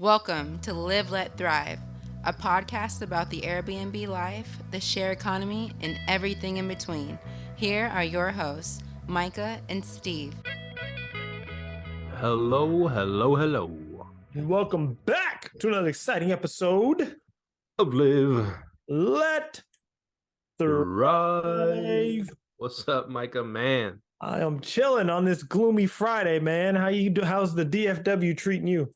Welcome to Live, Let, Thrive, a podcast about the Airbnb life, the share economy, and everything in between. Here are your hosts, Myka and Steve. Hello. And welcome back to another exciting episode of Live, Let Thrive. What's up, Myka, man? I am chilling on this gloomy Friday, man. How's the DFW treating you?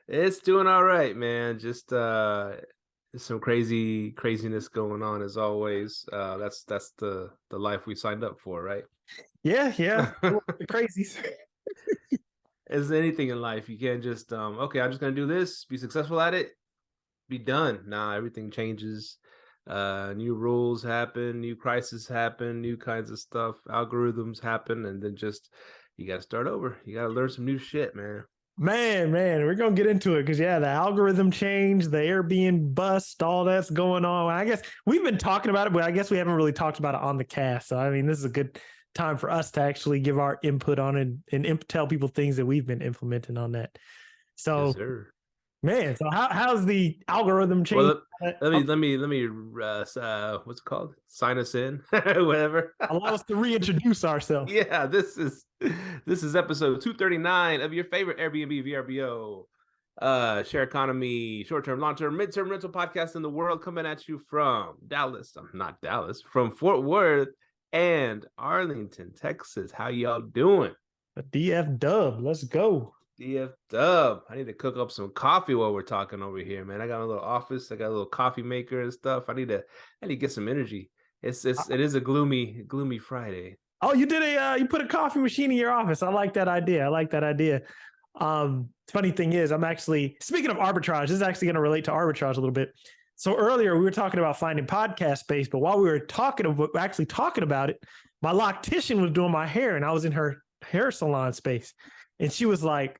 It's doing all right, man. Just some craziness going on as always. That's the life we signed up for, right? Yeah. Crazy. As anything in life, you can't just okay, I'm just gonna do this, be successful at it, be done. Nah, everything changes. New rules happen, new crises happen, new kinds of stuff, algorithms happen, and then just you gotta start over. You gotta learn some new shit, man. Man, we're gonna get into it because the algorithm change, the Airbnb bust, all that's going on. I guess we've been talking about it, but I guess we haven't really talked about it on the cast. So I mean, this is a good time for us to actually give our input on it and tell people things that we've been implementing on that. So, yes, sir. Man, so how's the algorithm change? Well, let me what's it called? Sign us in, whatever. Allow us to reintroduce ourselves. Yeah, this is episode 239 of your favorite Airbnb VRBO, share economy, short-term, long-term, mid-term rental podcast in the world, coming at you from from Fort Worth and Arlington, Texas. How y'all doing? A DF dub, let's go. DF dub. I need to cook up some coffee while we're talking over here, man. I got a little office. I got a little coffee maker and stuff. I need to get some energy. It is a gloomy Friday. Oh, you did you put a coffee machine in your office. I like that idea. Funny thing is, I'm actually speaking of arbitrage. This is actually going to relate to arbitrage a little bit. So earlier we were talking about finding podcast space, but while we were talking about it, my loctician was doing my hair, and I was in her hair salon space, and she was like,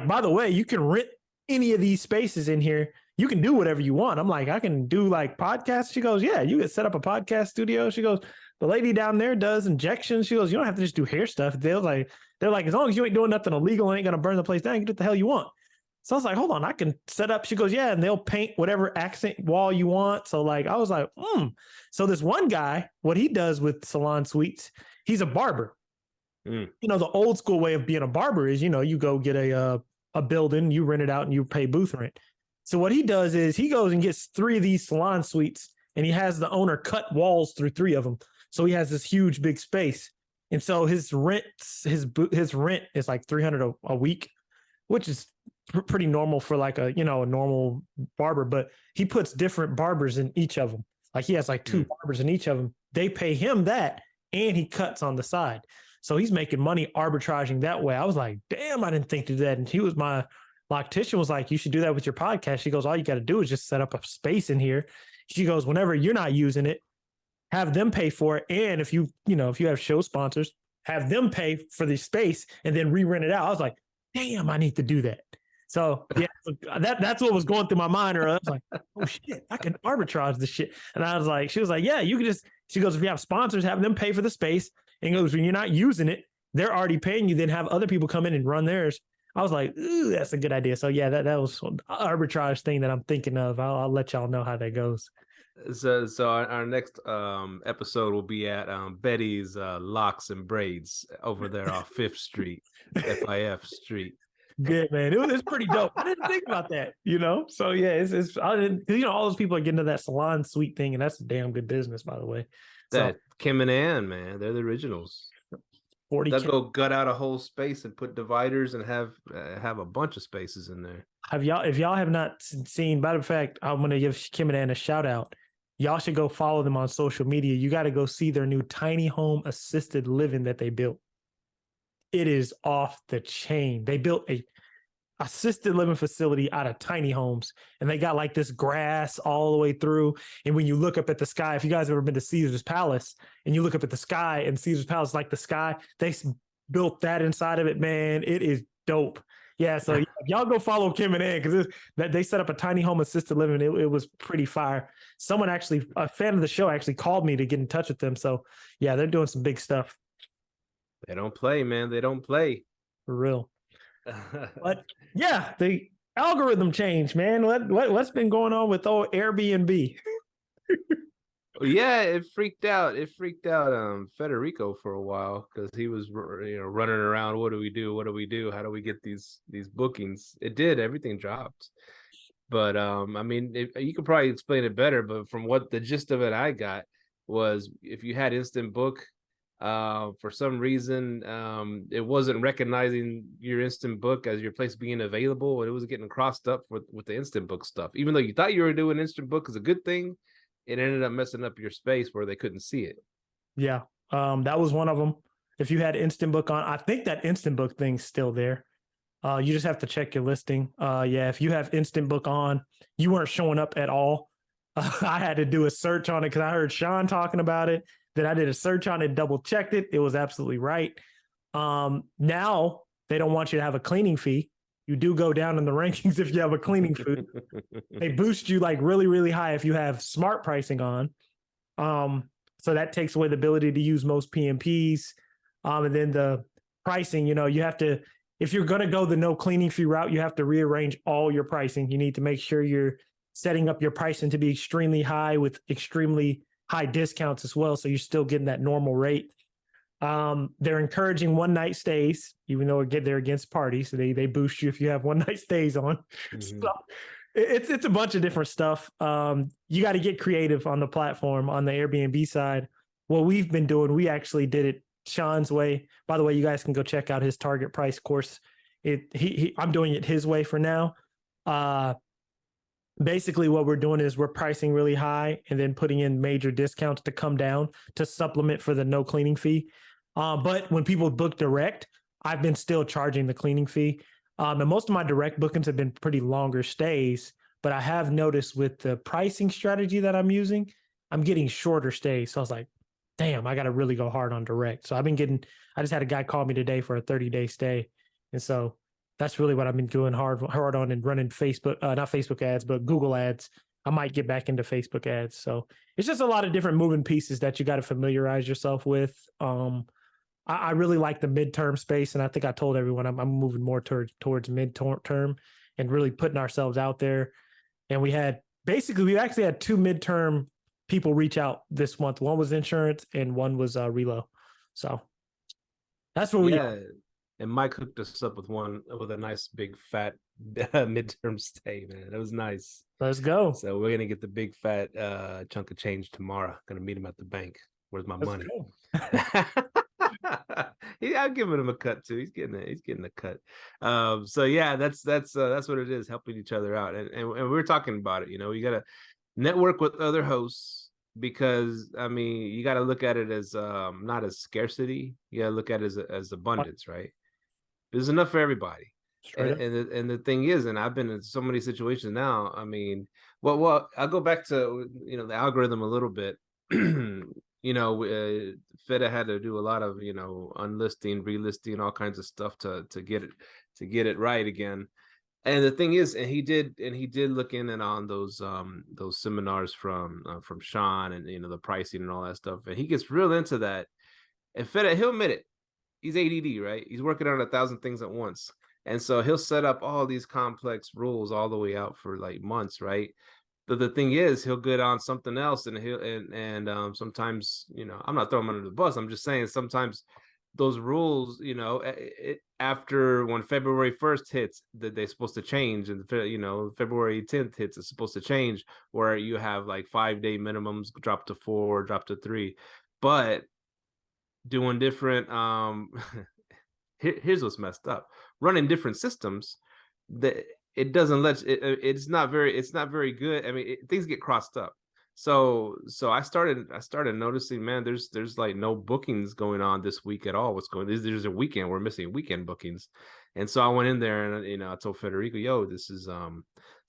by the way, you can rent any of these spaces in here. You can do whatever you want. I'm like, I can do like podcasts. She goes, yeah, you can set up a podcast studio. She goes, the lady down there does injections. She goes, you don't have to just do hair stuff. They're like, as long as you ain't doing nothing illegal and ain't going to burn the place down, you can do what the hell you want. So I was like, hold on, I can set up. She goes, yeah, and they'll paint whatever accent wall you want. So like, I was like, So this one guy, what he does with salon suites, he's a barber. You know, the old school way of being a barber is, you know, you go get a building, you rent it out and you pay booth rent. So what he does is he goes and gets 3 of these salon suites, and he has the owner cut walls through 3 of them. So he has this huge big space. And so his rent is like $300 a week, which is pretty normal for like a normal barber, but he puts different barbers in each of them. Like he has like 2 barbers in each of them. They pay him that, and he cuts on the side. So he's making money arbitraging that way. I was like, damn, I didn't think to do that. And my loctician was like, you should do that with your podcast. She goes, all you got to do is just set up a space in here. She goes, whenever you're not using it, have them pay for it. And if you have show sponsors, have them pay for the space and then re-rent it out. I was like, damn, I need to do that. So yeah, that's what was going through my mind. Or I was like, oh shit, I can arbitrage this shit. And I was like, she was like, yeah, you can just, she goes, if you have sponsors, have them pay for the space. And goes, when you're not using it, they're already paying you, then have other people come in and run theirs. I was like, ooh, that's a good idea. So yeah, that was an arbitrage thing that I'm thinking of. I'll let y'all know how that goes. So our next episode will be at Betty's Locks and Braids over there off 5th Street, FIF Street. Good, man. It's pretty dope. I didn't think about that, So yeah, it's I didn't, all those people are getting into that salon suite thing, and that's a damn good business, by the way. That Kim and Ann, man, they're the originals. 40. They'll go gut out a whole space and put dividers and have a bunch of spaces in there. If y'all have not seen, matter of fact, I'm gonna give Kim and Ann a shout out. Y'all should go follow them on social media. You got to go see their new tiny home assisted living that they built. It is off the chain. They built a assisted living facility out of tiny homes, and they got like this grass all the way through. And when you look up at the sky, if you guys have ever been to Caesar's Palace and you look up at the sky, and Caesar's Palace, like the sky, they built that inside of it, man. It is dope. Yeah, so y'all go follow Kim and Ann, because they set up a tiny home assisted living. It was pretty fire. Someone actually, a fan of the show, actually called me to get in touch with them. So yeah, they're doing some big stuff. They don't play, man. They don't play. For real. But yeah, the algorithm change, man. What's been going on with old Airbnb? Yeah, it freaked out. Federico for a while because he was running around. What do we do? What do we do? How do we get these bookings? It did. Everything dropped. But I mean, you could probably explain it better. But from what the gist of it I got was, if you had instant book, for some reason, it wasn't recognizing your instant book as your place being available, and it was getting crossed up with the instant book stuff. Even though you thought you were doing instant book as a good thing, it ended up messing up your space where they couldn't see it. Yeah, that was one of them. If you had instant book on, I think that instant book thing's still there. You just have to check your listing. Yeah, if you have instant book on, you weren't showing up at all. I had to do a search on it because I heard Sean talking about it. Then I did a search on it, double checked it. It was absolutely right. Now they don't want you to have a cleaning fee. You do go down in the rankings if you have a cleaning fee. They boost you like really, really high if you have smart pricing on. So that takes away the ability to use most PMPs. And then the pricing, you have to, if you're going to go the no cleaning fee route, you have to rearrange all your pricing. You need to make sure you're setting up your pricing to be extremely high with extremely high discounts as well. So you're still getting that normal rate. They're encouraging one night stays, even though they're against parties. So they boost you if you have one night stays on. Mm-hmm. So it's a bunch of different stuff. You got to get creative on the platform. On the Airbnb side, what we've been doing, we actually did it Sean's way. By the way, you guys can go check out his target price course. I'm doing it his way for now. Basically what we're doing is we're pricing really high and then putting in major discounts to come down to supplement for the no cleaning fee. But when people book direct, I've been still charging the cleaning fee. And most of my direct bookings have been pretty longer stays, but I have noticed with the pricing strategy that I'm using, I'm getting shorter stays. So I was like, damn, I got to really go hard on direct. So I just had a guy call me today for a 30-day stay. And so that's really what I've been doing hard on and running Facebook, not Facebook ads, but Google ads. I might get back into Facebook ads. So it's just a lot of different moving pieces that you got to familiarize yourself with. I really like the midterm space. And I think I told everyone I'm moving more towards midterm and really putting ourselves out there. And we actually had 2 midterm people reach out this month. One was insurance and one was relo. So that's what we are. And Mike hooked us up with a nice big fat midterm stay, man. It was nice. Let's go. So we're gonna get the big fat chunk of change tomorrow. Gonna meet him at the bank. Where's my money? I'm giving him a cut too. He's getting a cut. So yeah, that's what it is, helping each other out. And we were talking about it. You gotta network with other hosts, because I mean, you gotta look at it as not as scarcity. You gotta look at it as abundance, right? There's enough for everybody. And the thing is, and I've been in so many situations now. I mean, well, I'll go back to the algorithm a little bit. Feta had to do a lot of unlisting, relisting, all kinds of stuff to get it right again. And the thing is, and he did look in and on those seminars from Sean and the pricing and all that stuff, and he gets real into that. And Feta, he'll admit it. He's ADD, right? He's working on 1,000 things at once. And so he'll set up all these complex rules all the way out for like months, right? But the thing is, he'll get on something else, and sometimes, I'm not throwing him under the bus. I'm just saying sometimes those rules, after when February 1st hits, that they're supposed to change, and February 10th hits, it's supposed to change, where you have like 5-day minimums drop to 4, drop to 3, but doing different here's what's messed up: running different systems, that it doesn't let it's not very good. I mean, things get crossed up. So I started noticing, man, there's like no bookings going on this week at all. There's a weekend, we're missing weekend bookings. And so I went in there and I told Federico, yo, this is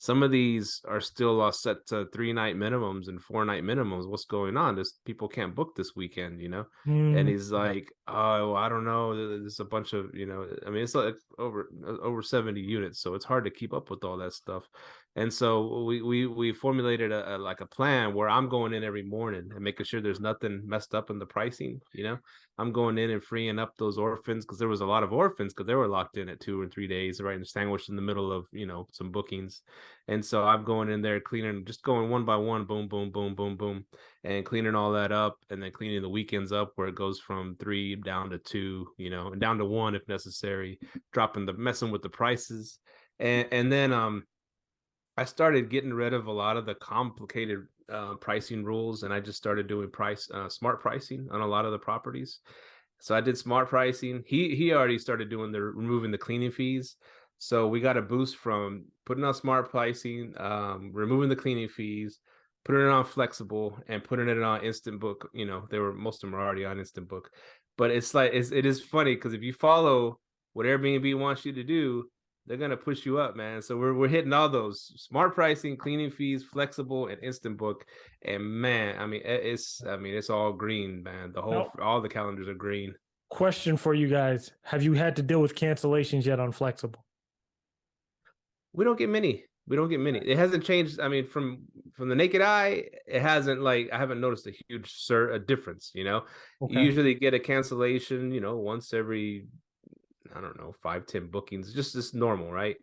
some of these are still set to 3-night minimums and 4-night minimums. What's going on? This people can't book this weekend, And he's like, oh, I don't know. There's a bunch of, I mean, it's like over 70 units, so it's hard to keep up with all that stuff. And so we formulated a plan where I'm going in every morning and making sure there's nothing messed up in the pricing. I'm going in and freeing up those orphans, because there was a lot of orphans because they were locked in at 2 or 3 days, right, and sandwiched in the middle of some bookings. And so I'm going in there cleaning, just going one by one, boom, boom, boom, boom, boom, and cleaning all that up, and then cleaning the weekends up where it goes from 3 down to 2, and down to 1 if necessary, messing with the prices, and then I started getting rid of a lot of the complicated pricing rules, and I just started doing smart pricing on a lot of the properties. So I did smart pricing. He already started doing removing the cleaning fees. So we got a boost from putting on smart pricing, removing the cleaning fees, putting it on flexible, and putting it on instant book. Most of them are already on instant book, but it is funny because if you follow what Airbnb wants you to do, they're gonna push you up, man. So we're hitting all those: smart pricing, cleaning fees, flexible, and instant book. And man, I mean, it's all green, man. All the calendars are green. Question for you guys: have you had to deal with cancellations yet on flexible? We don't get many. It hasn't changed. I mean, from the naked eye, it hasn't, I haven't noticed a huge difference. Okay. You usually get a cancellation, once every, I don't know, 5-10 bookings, just normal, right?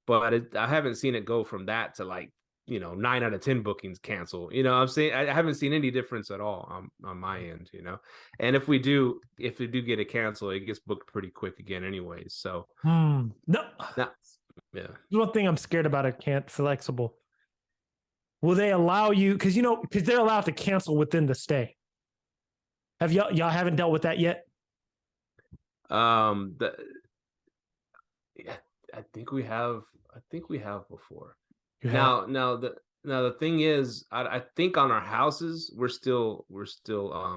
But I haven't seen it go from that to 9 out of 10 bookings cancel. I'm saying I haven't seen any difference at all on my end. And if we do get a cancel, it gets booked pretty quick again, anyways. So no. Yeah. There's one thing I'm scared about at flexible. Will they allow you, because they're allowed to cancel within the stay. Have y'all haven't dealt with that yet? Yeah, I think we have before. Now the thing is, I think on our houses we're still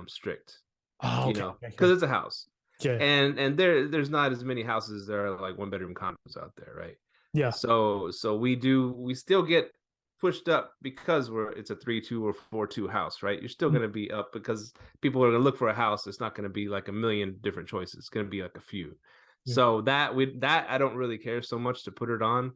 strict. Because it's a house. Okay. And there's not as many houses that are like 1-bedroom condos out there, right? Yeah. So we still get pushed up because it's a 3-2 or 4-2 house, right? You're still going to be up because people are going to look for a house. It's not going to be like a million different choices. It's going to be like a few. Yeah. So that I don't really care so much to put it on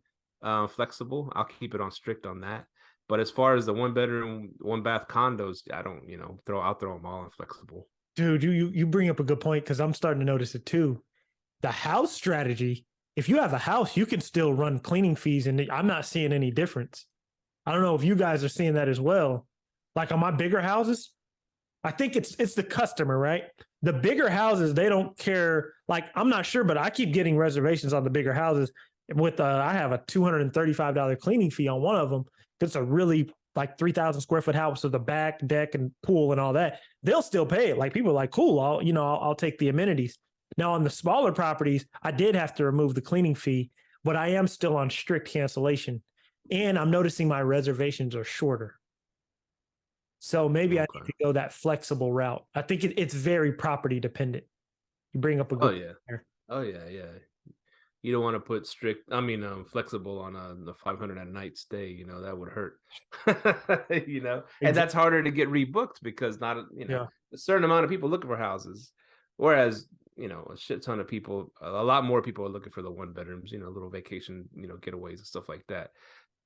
flexible. I'll keep it on strict on that. But as far as the 1-bedroom, 1-bath condos, I don't, I'll throw them all on flexible. Dude, you bring up a good point, because I'm starting to notice it too. The house strategy, if you have a house, you can still run cleaning fees, and I'm not seeing any difference. I don't know if you guys are seeing that as well. Like on my bigger houses, I think it's the customer, right? The bigger houses, they don't care. Like, I'm not sure, but I keep getting reservations on the bigger houses with I have a $235 cleaning fee on one of them. It's a really 3,000 square foot house with a back, deck, and pool and all that. They'll still pay it. Like, people are like, cool, I'll take the amenities. Now on the smaller properties, I did have to remove the cleaning fee, but I am still on strict cancellation. And I'm noticing my reservations are shorter. So maybe I need to go that flexible route. I think it's very property dependent. You bring up a good Oh yeah. You don't want to put flexible on the 500 a night stay. That would hurt. And that's harder to get rebooked because not a certain amount of people looking for houses, whereas a shit ton of people, a lot more people are looking for the 1-bedrooms, little vacation, getaways and stuff like that.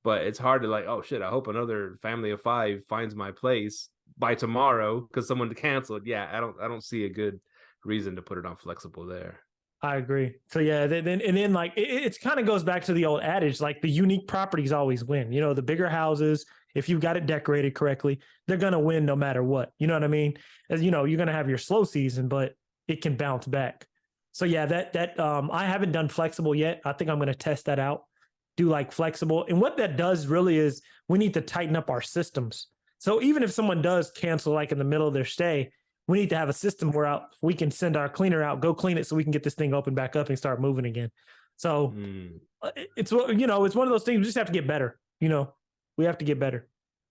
But it's hard to oh shit, I hope another family of 5 finds my place by tomorrow because someone canceled. Yeah, I don't see a good reason to put it on flexible there. I agree. So yeah, then it kind of goes back to the old adage, the unique properties always win. The bigger houses, if you've got it decorated correctly, they're gonna win no matter what. You know what I mean? As you're gonna have your slow season, but it can bounce back. So yeah, that I haven't done flexible yet. I think I'm gonna test that out. Do flexible. And what that does really is we need to tighten up our systems. So even if someone does cancel in the middle of their stay, we need to have a system where we can send our cleaner out, go clean it so we can get this thing open back up and start moving again. So it's one of those things we just have to get better. We have to get better,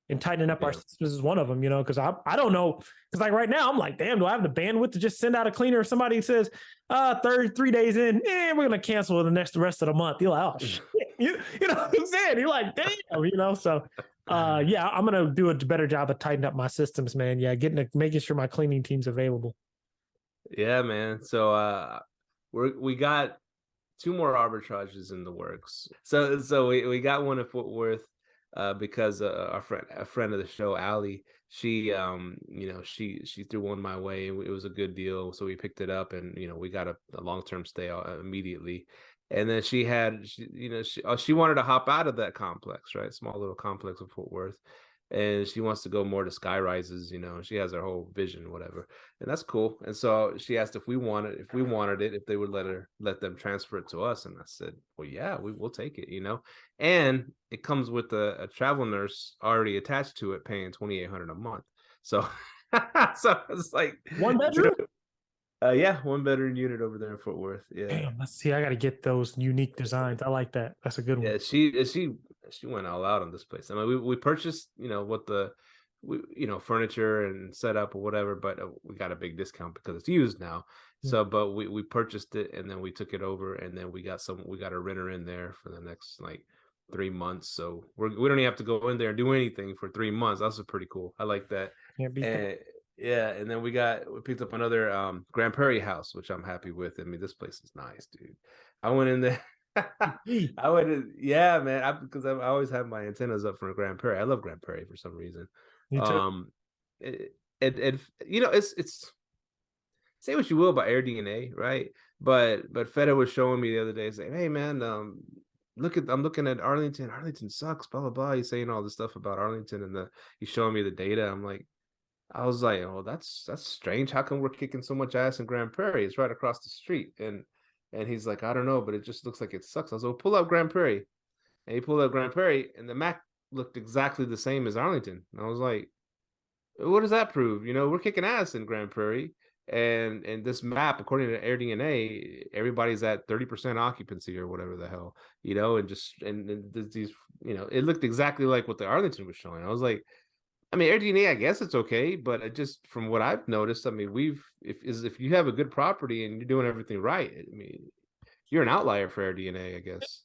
and tightening up our systems is one of them, because I don't know. Because right now I'm like, damn, do I have the bandwidth to just send out a cleaner if somebody says 3 days in, we're going to cancel the rest of the month. You're like, oh shit. You know what I'm saying? You're like, damn, you know. So, yeah, I'm gonna do a better job of tightening up my systems, man. Yeah, making sure my cleaning team's available. Yeah, man. So we got 2 more arbitrages in the works. So we got one at Fort Worth because a friend of the show, Allie, she she threw one my way. It was a good deal, so we picked it up, and we got a long-term stay immediately. And then she wanted to hop out of that complex, right? Small little complex of Fort Worth. And she wants to go more to sky rises, she has her whole vision, whatever. And that's cool. And so she asked if we wanted it, if they would let them transfer it to us. And I said, well, yeah, will take it, And it comes with a travel nurse already attached to it, paying $2,800 a month. So so it's like 1 bedroom? Yeah, 1-bedroom unit over there in Fort Worth. Yeah. Damn, let's see. I got to get those unique designs. I like that. That's a good one. Yeah, she went all out on this place. I mean, we purchased, what furniture and setup or whatever, but we got a big discount because it's used now. Yeah. So, but we purchased it, and then we took it over, and then we got a renter in there for the next like 3 months. So we don't even have to go in there and do anything for 3 months. That's pretty cool. I like that. Yeah, and then we picked up another Grand Prairie house, which I'm happy with. I mean, this place is nice, dude. I went in there. Yeah, man. Because I always have my antennas up for Grand Prairie. I love Grand Prairie for some reason. Me too. It's say what you will about AirDNA, right? But Feta was showing me the other day, saying, "Hey, man, I'm looking at Arlington. Arlington sucks. Blah blah blah." He's saying all this stuff about Arlington, and he's showing me the data. I was like, "Oh, that's strange. How come we're kicking so much ass in Grand Prairie? It's right across the street." And he's like, "I don't know, but it just looks like it sucks." I was like, well, "Pull up Grand Prairie," and he pulled up Grand Prairie, and the map looked exactly the same as Arlington. And I was like, "What does that prove? We're kicking ass in Grand Prairie, and this map, according to AirDNA, everybody's at 30% occupancy or whatever the hell, and these, it looked exactly like what the Arlington was showing." I was like, I mean, AirDNA, I guess it's okay, but it just from what I've noticed, I mean, if you have a good property and you're doing everything right, I mean, you're an outlier for AirDNA, I guess.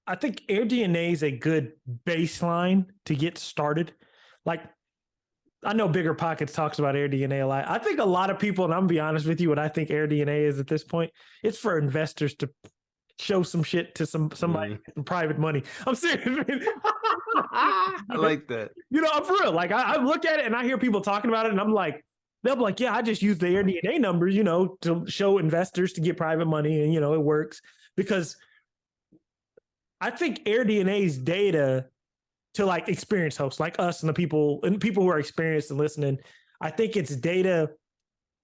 I think AirDNA is a good baseline to get started. Like, I know BiggerPockets talks about AirDNA a lot. I think a lot of people, and I'm gonna be honest with you, what I think AirDNA is at this point, it's for investors to show some shit to somebody some private money. I'm serious. I like that. I'm for real. Like I look at it and I hear people talking about it, and I'm like, they'll be like, yeah, I just use the AirDNA numbers, to show investors to get private money, and it works because I think AirDNA's data to like experienced hosts like us and the people who are experienced and listening, I think its data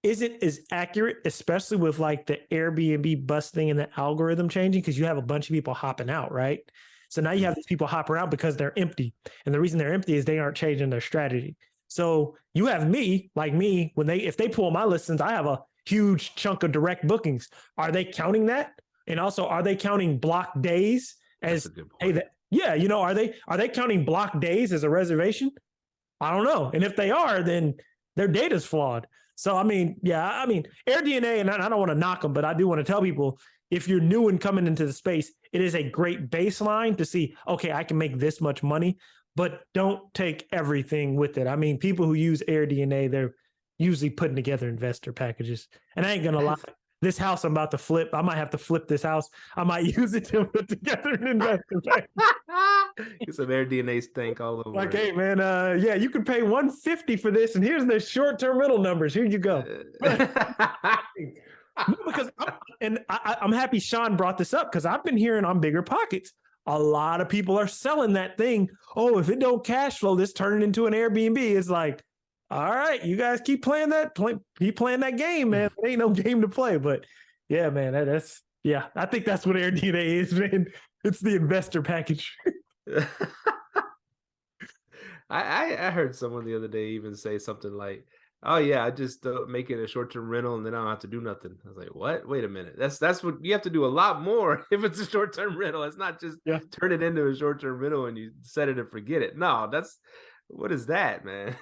isn't as accurate, especially with like the Airbnb busting and the algorithm changing, because you have a bunch of people hopping out, right? So now you have these people hopping out because they're empty. And the reason they're empty is they aren't changing their strategy. So you have me, if they pull my listings, I have a huge chunk of direct bookings. Are they counting that? And also, are they counting block days as, hey, are they counting block days as a reservation? I don't know. And if they are, then their data's flawed. So, AirDNA, and I don't want to knock them, but I do want to tell people, if you're new and coming into the space, it is a great baseline to see, okay, I can make this much money, but don't take everything with it. I mean, people who use AirDNA, they're usually putting together investor packages. And I ain't going to lie, this house I'm about to flip, I might have to flip this house. I might use it to put together an investor package. Get some AirDNA stank all over. Like, hey, man, you can pay $150 for this, and here's the short-term rental numbers. Here you go. Because I'm happy Sean brought this up, because I've been hearing on BiggerPockets, a lot of people are selling that thing. Oh, if it don't cash flow, this turning into an Airbnb. It's like, all right, you guys keep playing that game, man. There ain't no game to play. But yeah, man, I think that's what AirDNA is, man. It's the investor package. I heard someone the other day even say something like, "Oh yeah, I just make it a short-term rental and then I don't have to do nothing." I was like, "What? Wait a minute. That's what you have to do a lot more if it's a short-term rental. It's not just turn it into a short-term rental and you set it and forget it. No, what is that, man?"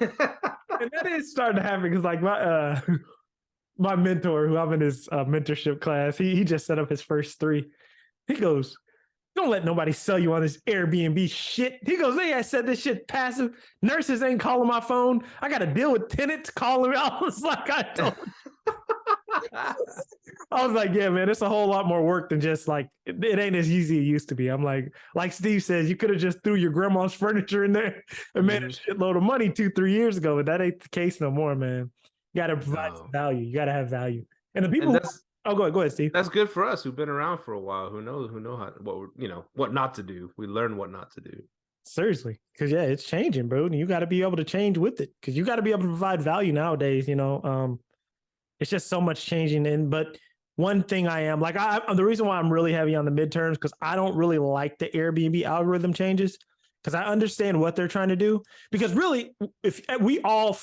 And that is starting to happen, because like my mentor, who I'm in his mentorship class, he just set up his first 3. He goes, Don't let nobody sell you on this Airbnb shit. He goes, hey, I said this shit passive. Nurses ain't calling my phone. I got to deal with tenants calling me. I was like, I was like, yeah, man, it's a whole lot more work than just like, it ain't as easy as it used to be. I'm like Steve says, you could have just threw your grandma's furniture in there and made a shitload of money 2-3 years ago, but that ain't the case no more, man. You got to provide some value. You got to have value. And the people, go ahead, Steve. That's good for us who've been around for a while, who know what not to do. We learn what not to do. Seriously, because yeah, it's changing, bro. And you got to be able to change with it, because you got to be able to provide value nowadays. It's just so much changing. But one thing I am like, the reason why I'm really heavy on the midterms, because I don't really like the Airbnb algorithm changes, because I understand what they're trying to do. Because really, if we all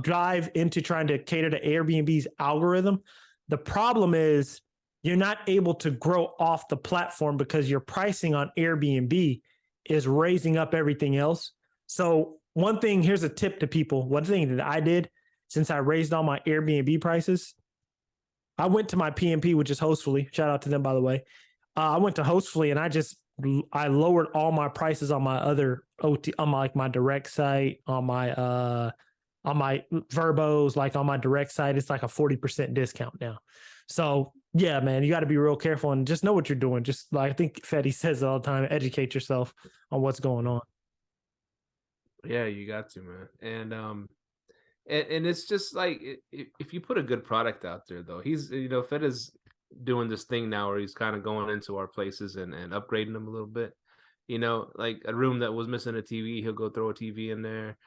drive into trying to cater to Airbnb's algorithm, the problem is you're not able to grow off the platform because your pricing on Airbnb is raising up everything else. So here's a tip to people. One thing that I did since I raised all my Airbnb prices, I went to my PMP, which is Hostfully. Shout out to them, by the way. I went to Hostfully and I lowered all my prices on my other OT, on my direct site, on my VRBOs, like on my direct site, it's like a 40% discount now. So yeah, man, you got to be real careful and just know what you're doing. Just like I think Fetty says all the time, educate yourself on what's going on. Yeah, you got to, man. And it's just like, if you put a good product out there, though, Fed is doing this thing now where he's kind of going into our places and upgrading them a little bit. Like a room that was missing a TV, he'll go throw a TV in there.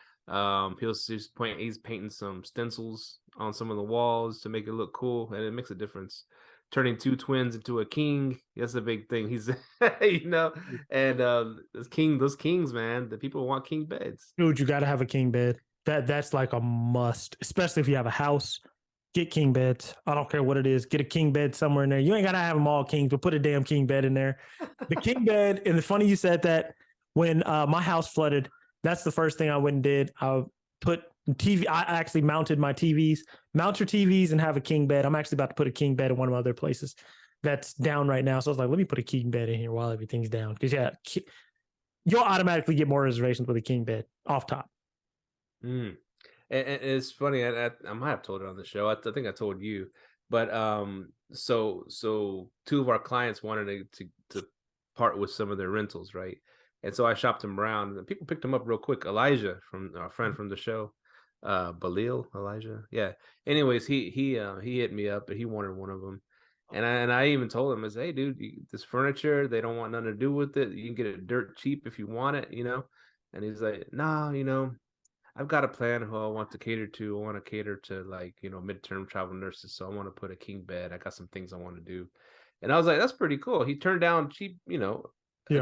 He's painting some stencils on some of the walls to make it look cool, and it makes a difference. Turning 2 twins into a king, that's a big thing. He's and those kings, man, the people want king beds. Dude, you got to have a king bed. That's like a must, especially if you have a house. Get king beds. I don't care what it is. Get a king bed somewhere in there. You ain't got to have them all kings, but put a damn king bed in there. The king bed, and the funny you said that, when my house flooded, that's the first thing I went and did. I put TV. I actually mounted my TVs. Mount your TVs and have a king bed. I'm actually about to put a king bed in one of my other places that's down right now. So I was like, let me put a king bed in here while everything's down. Because yeah, you'll automatically get more reservations with a king bed off top. And it's funny. I might have told it on the show. I think I told you, but so 2 of our clients wanted to part with some of their rentals, right? And so I shopped them around, and people picked them up real quick. Elijah, from our friend from the show, Elijah, yeah. Anyways, he hit me up, and he wanted one of them, and I even told him, I said, hey, dude, this furniture, they don't want nothing to do with it. You can get it dirt cheap if you want it, And he's like, nah, I've got a plan who I want to cater to. I want to cater to midterm travel nurses. So I want to put a king bed. I got some things I want to do. And I was like, that's pretty cool. He turned down cheap,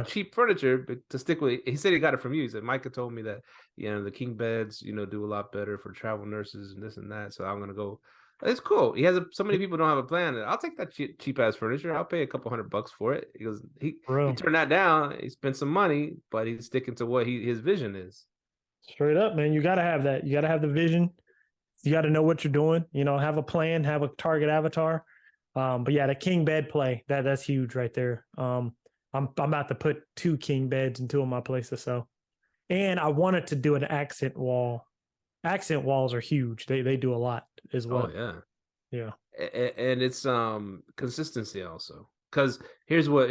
cheap furniture, but to stick with, he said he got it from you. He said, Myka told me that, the king beds, do a lot better for travel nurses and this and that. So I'm going to go. It's cool. He has so many people don't have a plan. I'll take that cheap ass furniture. I'll pay a couple $100 for it. He goes, he turned that down. He spent some money, but he's sticking to what his vision is. Straight up, man. You got to have that. You got to have the vision. You got to know what you're doing. Have a plan, have a target avatar. But yeah, the king bed play, that's huge right there. I'm about to put 2 king beds in 2 of my places. So, and I wanted to do an accent wall. Accent walls are huge. They do a lot as well. Oh yeah. And it's consistency also. Because here's what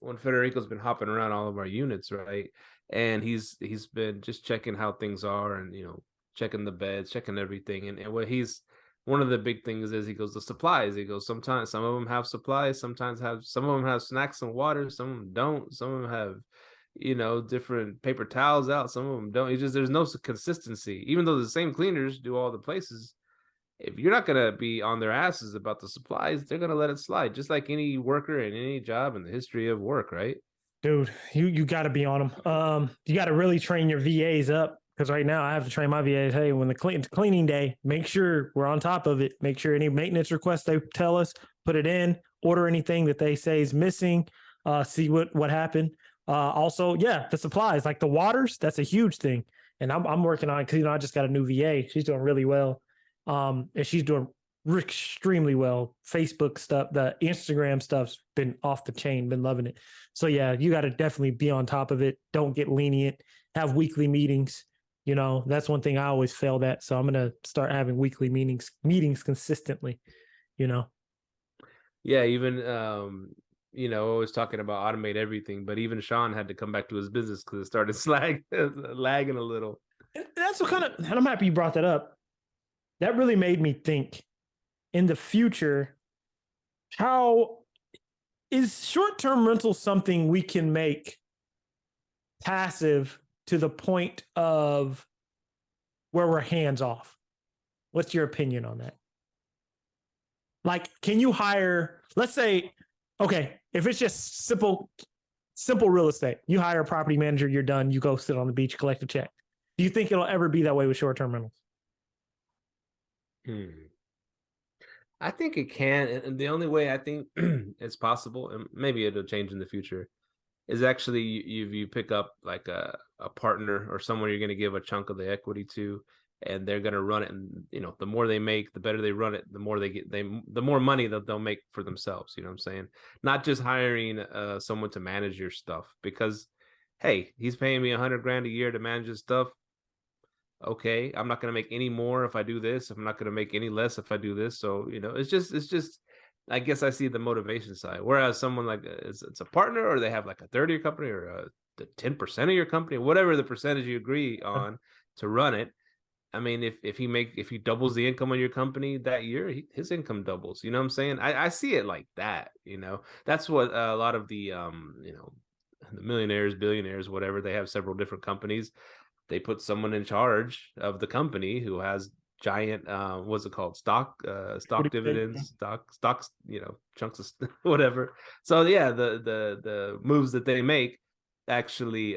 when Federico's been hopping around all of our units, right? And he's been just checking how things are, and checking the beds, checking everything. And what one of the big things is, he goes, the supplies. He goes, sometimes some of them have supplies, some of them have snacks and water, some of them don't, some of them have different paper towels out, some of them don't. There's no consistency, even though the same cleaners do all the places. If you're not going to be on their asses about the supplies, they're going to let it slide, just like any worker in any job in the history of work, right? Dude, you got to be on them. You got to really train your VAs up, because right now I have to train my VAs. Hey, when the cleaning day, make sure we're on top of it. Make sure any maintenance requests they tell us, put it in, order anything that they say is missing, see what happened. Also, yeah, the supplies, like the waters, that's a huge thing. And I'm working on it because, I just got a new VA. She's doing really well. And she's doing extremely well. Facebook stuff, the Instagram stuff's been off the chain, been loving it. So yeah, you got to definitely be on top of it. Don't get lenient. Have weekly meetings. You know, that's one thing I always failed at. So I'm going to start having weekly meetings consistently, you know. Yeah, even always talking about automate everything, but even Sean had to come back to his business because it started lagging a little. And that's what kind of, and I'm happy you brought that up. That really made me think in the future, how is short-term rental something we can make passive to the point of where we're hands off? What's your opinion on that? Like, can you hire, let's say, okay, if it's just simple real estate, you hire a property manager, you're done, you go sit on the beach, collect a check. Do you think it'll ever be that way with short-term rentals? I think it can. And the only way I think it's possible, and maybe it'll change in the future, is actually you pick up like a partner or someone you're going to give a chunk of the equity to, and they're going to run it. And the more they make, the better they run it, the more they get, the more money that they'll make for themselves. You know what I'm saying? Not just hiring someone to manage your stuff, because hey, he's paying me $100,000 a year to manage his stuff. Okay, I'm not going to make any more if I do this. I'm not going to make any less if I do this. So, it's just, I guess I see the motivation side. Whereas someone like it's a partner, or they have like a third of your company, or the 10% of your company, whatever the percentage you agree on to run it. I mean, if he doubles the income on your company that year, his income doubles. You know what I'm saying? I see it like that. That's what a lot of the the millionaires, billionaires, whatever, they have several different companies. They put someone in charge of the company who has giant what's it called, stock dividends, stocks, chunks of whatever. So yeah, the moves that they make actually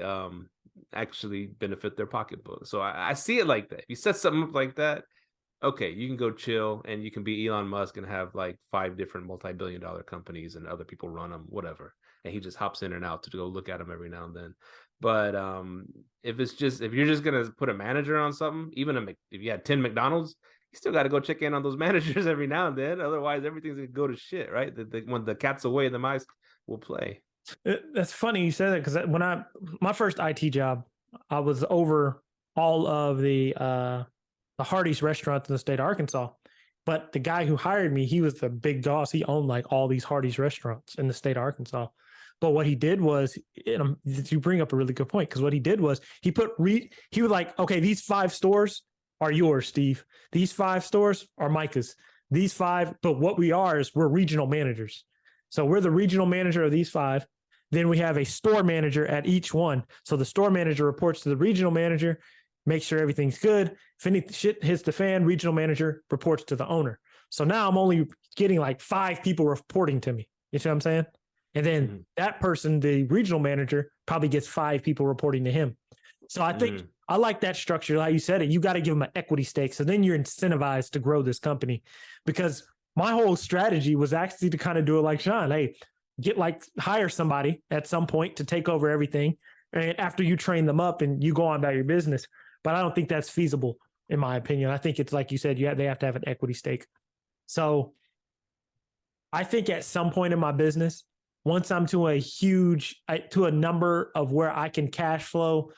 benefit their pocketbook. So I see it like that. If you set something up like that, okay, you can go chill and you can be Elon Musk and have like 5 different multi-billion-dollar companies and other people run them, whatever, and he just hops in and out to go look at them every now and then. But if you're just gonna put a manager on something, even if you had 10 McDonald's, you still got to go check in on those managers every now and then. Otherwise, everything's gonna go to shit, right? When the cat's away, the mice will play. That's funny you said that, because when my first IT job, I was over all of the Hardee's restaurants in the state of Arkansas. But the guy who hired me, he was the big boss. He owned like all these Hardee's restaurants in the state of Arkansas. But what he did was, you bring up a really good point, because what he did was he was like, okay, these 5 stores are yours, Steve. These 5 stores are Myka's. These 5, but what we are is we're regional managers. So we're the regional manager of these 5. Then we have a store manager at each one. So the store manager reports to the regional manager, makes sure everything's good. If any shit hits the fan, regional manager reports to the owner. So now I'm only getting like 5 people reporting to me. You see what I'm saying? And then that person, the regional manager, probably gets 5 people reporting to him. So I think I like that structure. Like you said, you got to give them an equity stake. So then you're incentivized to grow this company. Because my whole strategy was actually to kind of do it like Sean. Hey, hire somebody at some point to take over everything. And after you train them up and you go on about your business. But I don't think that's feasible, in my opinion. I think it's like you said, they have to have an equity stake. So I think at some point in my business, once I'm to a number of where I can cash flow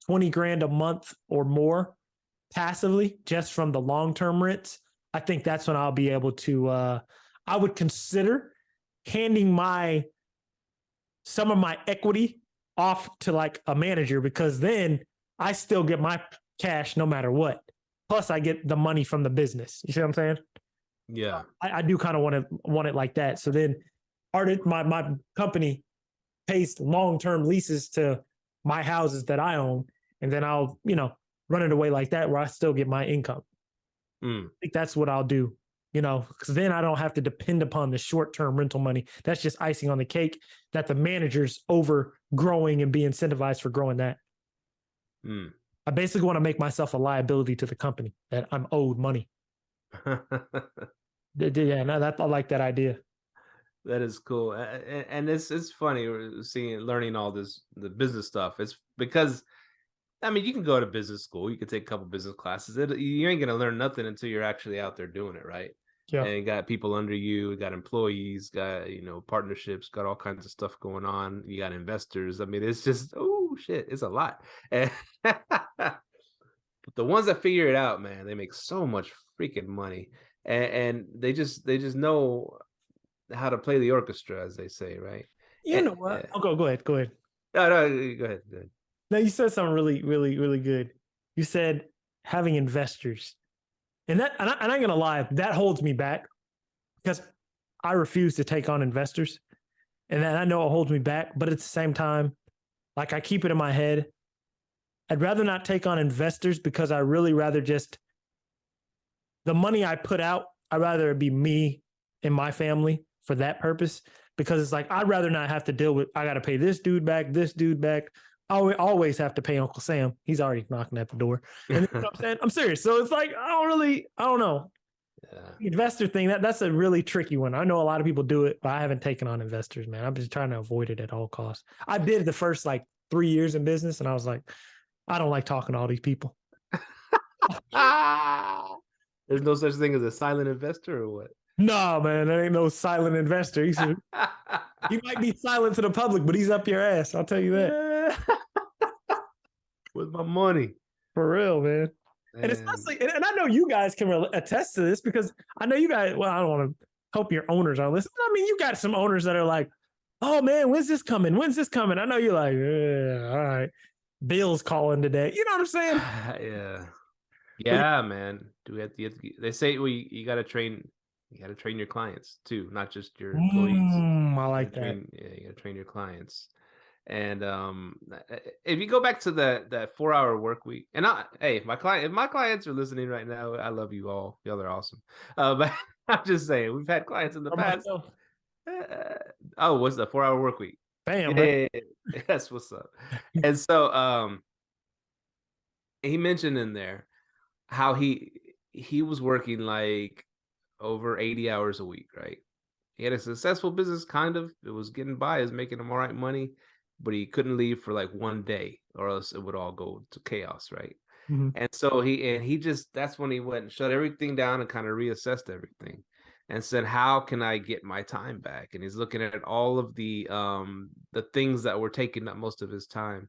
$20,000 a month or more passively just from the long-term rents, I think that's when I'll be able to, I would consider handing some of my equity off to like a manager, because then I still get my cash no matter what. Plus I get the money from the business. You see what I'm saying? Yeah. I do kind of want it like that. So then my company pays long-term leases to my houses that I own, and then I'll, run it away like that where I still get my income. I think that's what I'll do, because then I don't have to depend upon the short-term rental money. That's just icing on the cake that the manager's over growing and be incentivized for growing that. I basically want to make myself a liability to the company that I'm owed money. Yeah, I like that idea. That is cool. And it's funny learning all the business stuff. It's because, I mean, you can go to business school, you can take a couple business classes. You ain't going to learn nothing until you're actually out there doing it, right? Yeah. And got people under you, got employees, got partnerships, got all kinds of stuff going on. You got investors. I mean, it's just shit, it's a lot. And but the ones that figure it out, man, they make so much freaking money, and they just know how to play the orchestra, as they say, right? You know what? I'll go ahead. Go ahead. No, go ahead. No, you said something really, really, really good. You said having investors. And I'm not gonna lie, that holds me back because I refuse to take on investors. And then I know it holds me back, but at the same time, like I keep it in my head. I'd rather not take on investors because I really rather just the money I put out, I'd rather it be me and my family for that purpose. Because it's like I'd rather not have to deal with I gotta pay this dude back. I always have to pay Uncle Sam. He's already knocking at the door. And you know what I'm saying? I'm serious. So it's like I don't know. The investor thing, that's a really tricky one. I know a lot of people do it, but I haven't taken on investors, man. I'm just trying to avoid it at all costs. I did the first like 3 years in business, and I was like, I don't like talking to all these people. There's no such thing as a silent investor, or what? No, man, there ain't no silent investor. He might be silent to the public, but he's up your ass. I'll tell you that. With my money. For real, man. And especially, and I know you guys can attest to this because I know you guys, well, I don't want to hope your owners are listening. I mean, you got some owners that are like, oh man, when's this coming? I know you're like, all right, Bill's calling today. You know what I'm saying? Yeah, man. They say you got to train your clients too, not just your employees. I like that. You got to train your clients. And if you go back to that 4-hour work week, and if my clients are listening right now, I love you all. Y'all are awesome. But I'm just saying, we've had clients in the past. What's the 4-hour work week? Bam, yeah, that's what's up. And so he mentioned in there how he was working like over 80 hours a week, right? He had a successful business, kind of. It was getting by, is making him all right money, but he couldn't leave for like one day or else it would all go to chaos, right? Mm-hmm. And so that's when he went and shut everything down and kind of reassessed everything and said, how can I get my time back? And he's looking at all of the things that were taking up most of his time.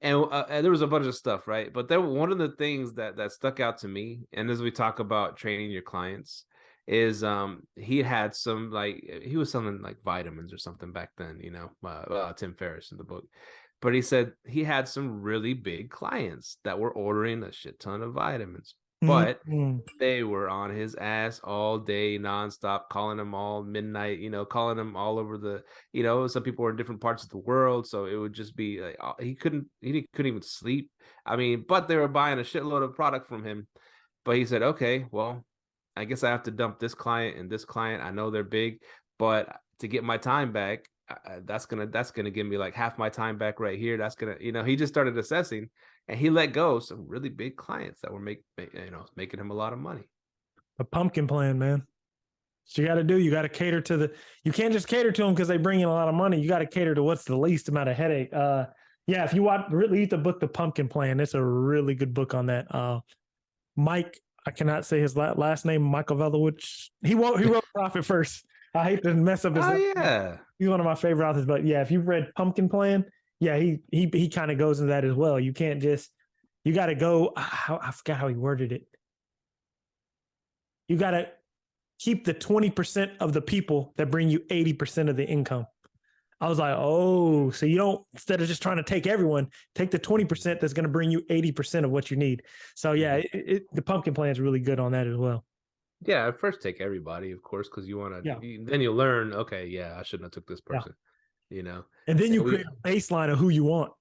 And there was a bunch of stuff, right? But one of the things that stuck out to me, and as we talk about training your clients, is he had some, like, he was selling like vitamins or something back then, Tim Ferriss in the book. But he said he had some really big clients that were ordering a shit ton of vitamins, but they were on his ass all day, nonstop, calling him all midnight, calling him all over the, some people were in different parts of the world. So it would just be like, he couldn't even sleep. I mean, but they were buying a shitload of product from him. But he said, okay, well, I guess I have to dump this client and this client. I know they're big, but to get my time back, that's gonna give me like half my time back right here. That's gonna, he just started assessing, and he let go some really big clients that were making him a lot of money. A pumpkin plan, man. So you got to do. You got to cater to you can't just cater to them because they bring in a lot of money. You got to cater to what's the least amount of headache. If you read the book, The Pumpkin Plan, it's a really good book on that. Mike, I cannot say his last name, Michael Velowitz. He wrote Profit First. I hate to mess up his name. Yeah. He's one of my favorite authors, but yeah, if you've read Pumpkin Plan, yeah, he kind of goes into that as well. You can't just, you got to go, I forgot how he worded it. You got to keep the 20% of the people that bring you 80% of the income. I was like, oh, so you don't, instead of just trying to take everyone, take the 20% that's going to bring you 80% of what you need. So yeah, the Pumpkin Plan is really good on that as well. Yeah, at first take everybody, of course, because you want to. Then you learn. Okay, yeah, I shouldn't have took this person. And then you create a baseline of who you want.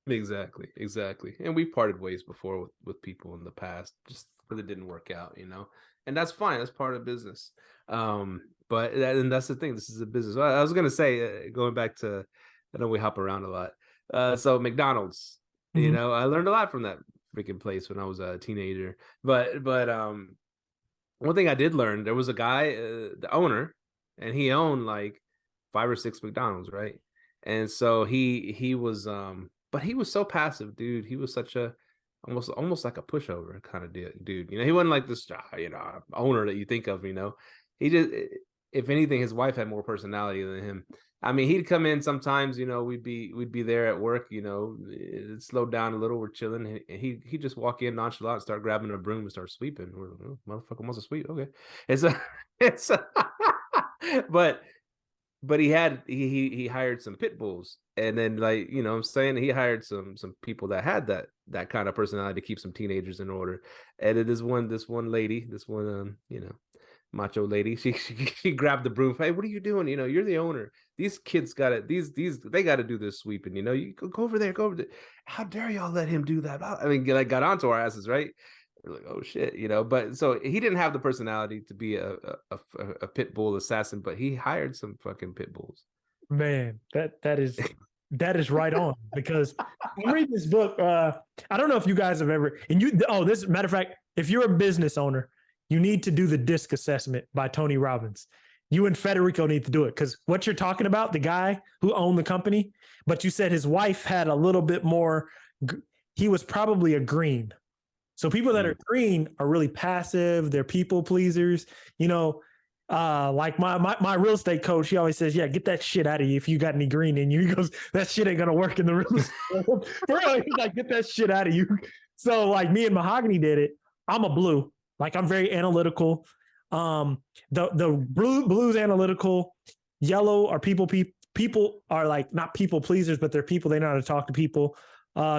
Exactly. And we parted ways before with people in the past, just because it didn't work out, and that's fine. That's part of business. But that's the thing. This is a business. I was gonna say, going back to, I know we hop around a lot. So McDonald's, I learned a lot from that freaking place when I was a teenager. But one thing I did learn, there was a guy, the owner, and he owned like 5 or 6 McDonald's, right? And so he was, but he was so passive, dude. He was such a almost like a pushover kind of dude. You know, he wasn't like this, owner that you think of. You know, he just, if anything, his wife had more personality than him. I mean, he'd come in sometimes. You know, we'd be there at work. You know, it slowed down a little. We're chilling. He just walk in nonchalant, start grabbing a broom and start sweeping. We're motherfucker wants to sweep. Okay, it's but he hired some pit bulls, and then, like, you know what I'm saying, he hired some people that had that kind of personality to keep some teenagers in order. And this one lady, macho lady, she grabbed the broom. Hey, what are you doing? You know, you're the owner. These kids got it. They got to do this sweeping. You know, you go over there. Go over there. How dare y'all let him do that? I mean, like, got onto our asses, right? We're like, oh shit, you know. But so he didn't have the personality to be a pit bull assassin, but he hired some fucking pit bulls. Man, that is right on, because I read this book. I don't know if you guys have ever, this matter of fact, if you're a business owner, you need to do the DISC assessment by Tony Robbins. You and Federico need to do it, because what you're talking about, the guy who owned the company, but you said his wife had a little bit more, he was probably a green. So people that are green are really passive. They're people pleasers. You know, like my real estate coach, he always says, yeah, get that shit out of you if you got any green in you. He goes, that shit ain't going to work in the real estate world. He's like, get that shit out of you. So like me and Mahogany did it. I'm a blue. Like, I'm very analytical. The blue's analytical. Yellow are people are like not people pleasers, but they're people. They know how to talk to people.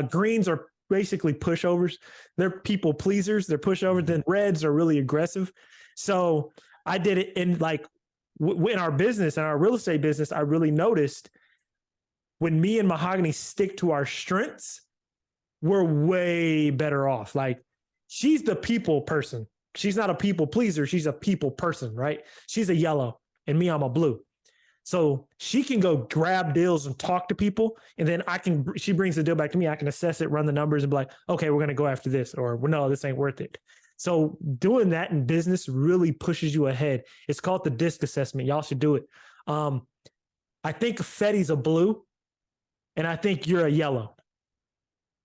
Greens are basically pushovers. They're people pleasers. They're pushovers. Then reds are really aggressive. So I did it in like in our business, in our real estate business. I really noticed when me and Mahogany stick to our strengths, we're way better off. Like, she's the people person. She's not a people pleaser. She's a people person, right? She's a yellow, and me, I'm a blue. So she can go grab deals and talk to people, and then she brings the deal back to me. I can assess it, run the numbers, and be like, okay, we're going to go after this, or no, this ain't worth it. So doing that in business really pushes you ahead. It's called the DISC assessment. Y'all should do it. I think Fetty's a blue, and I think you're a yellow.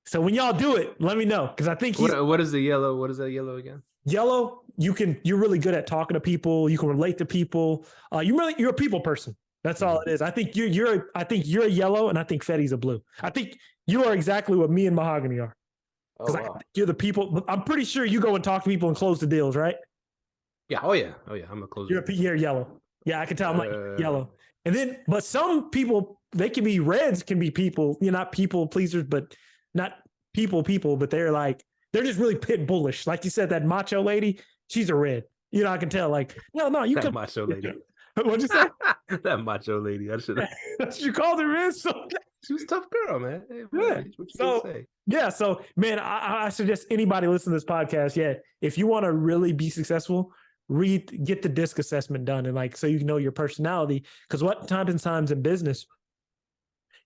So when y'all do it, let me know, because I think what is the yellow? What is that yellow again? Yellow, you're really good at talking to people. You can relate to people. You're a people person. That's all it is. I think you're a yellow, and I think Fetty's a blue. I think you are exactly what me and Mahogany are. Because I think you're the people. I'm pretty sure you go and talk to people and close the deals, right? Yeah. Oh yeah. I'm a closer. You're yellow. Yeah, I can tell. I'm like yellow. And then, but some people, they can be reds, can be people. You're not people pleasers, but not people, but they're just really pit bullish. Like you said, that macho lady, she's a red. You know, I can tell. Like, no, you can macho lady. What'd you say? That macho lady. I should have. That's what you called her, man. So she was a tough girl, man. Hey, yeah. So man, I suggest anybody listen to this podcast. Yeah, if you want to really be successful, get the DISC assessment done, and so you can know your personality. Because times in business,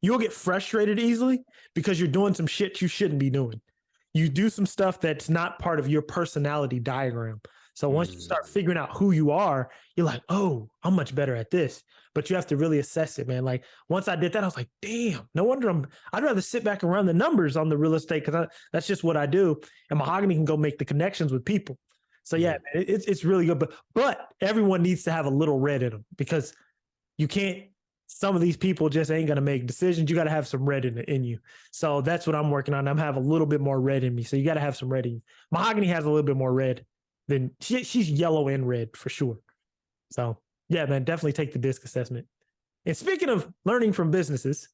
you'll get frustrated easily because you're doing some shit you shouldn't be doing. You do some stuff that's not part of your personality diagram. So once you start figuring out who you are, you're like, oh, I'm much better at this. But you have to really assess it, man. Like, once I did that, I was like, damn, no wonder I'd rather sit back and run the numbers on the real estate, because that's just what I do. And Mahogany can go make the connections with people. So yeah, man, it's really good. But everyone needs to have a little red in them, because you can't, some of these people just ain't going to make decisions. You got to have some red in you. So that's what I'm working on. I'm have a little bit more red in me. So you got to have some red in you. Mahogany has a little bit more red. Then she's yellow and red for sure. So yeah, man, definitely take the DISC assessment. And speaking of learning from businesses,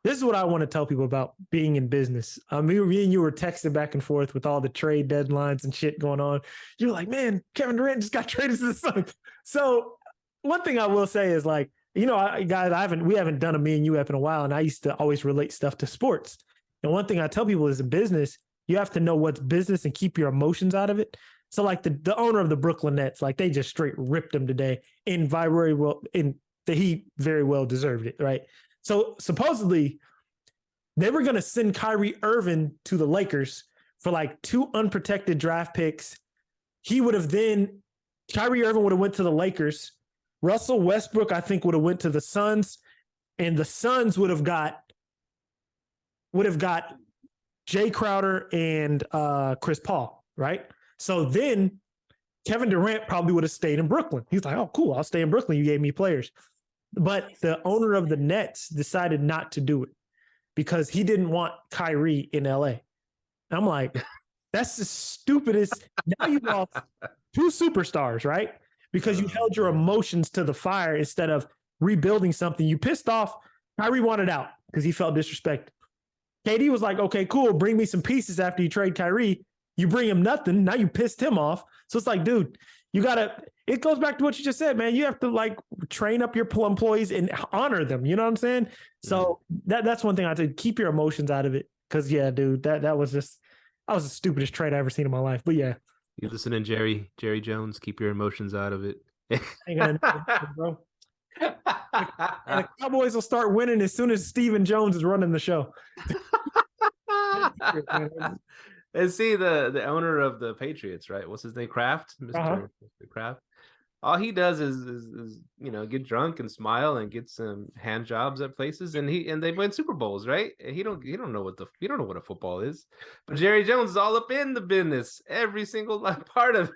this is what I want to tell people about being in business. Me and you were texting back and forth with all the trade deadlines and shit going on. You're like, man, Kevin Durant just got traded to the Suns. So one thing I will say is, like, you know, guys, we haven't done a Me and You app in a while, and I used to always relate stuff to sports. And one thing I tell people is, in business, you have to know what's business and keep your emotions out of it. So like the owner of the Brooklyn Nets, like, they just straight ripped him today in very well, in the Heat very well deserved it, right? So supposedly they were going to send Kyrie Irving to the Lakers for like 2 unprotected draft picks. Kyrie Irving would have went to the Lakers. Russell Westbrook, I think, would have went to the Suns, and the Suns would have got Jay Crowder and Chris Paul, right? So then Kevin Durant probably would have stayed in Brooklyn. He's like, oh, cool, I'll stay in Brooklyn. You gave me players. But the owner of the Nets decided not to do it because he didn't want Kyrie in LA. I'm like, that's the stupidest. Now you lost two superstars, right? Because you held your emotions to the fire instead of rebuilding something. You pissed off. Kyrie wanted out because he felt disrespected. KD was like, okay, cool. Bring me some pieces after you trade Kyrie. You bring him nothing. Now you pissed him off. So it's like, dude, you got to, it goes back to what you just said, man. You have to like train up your employees and honor them. You know what I'm saying? So that's one thing I said, keep your emotions out of it. Cause yeah, dude, that was the stupidest trade I ever seen in my life. But yeah. You listening, Jerry Jones, keep your emotions out of it. Ain't gonna bro. And the Cowboys will start winning as soon as Stephen Jones is running the show. And see the owner of the Patriots, right? What's his name? Kraft, Mr. Kraft. All he does is get drunk and smile and get some hand jobs at places, and they win Super Bowls, right? And he don't know what a football is. But Jerry Jones is all up in the business, every single part of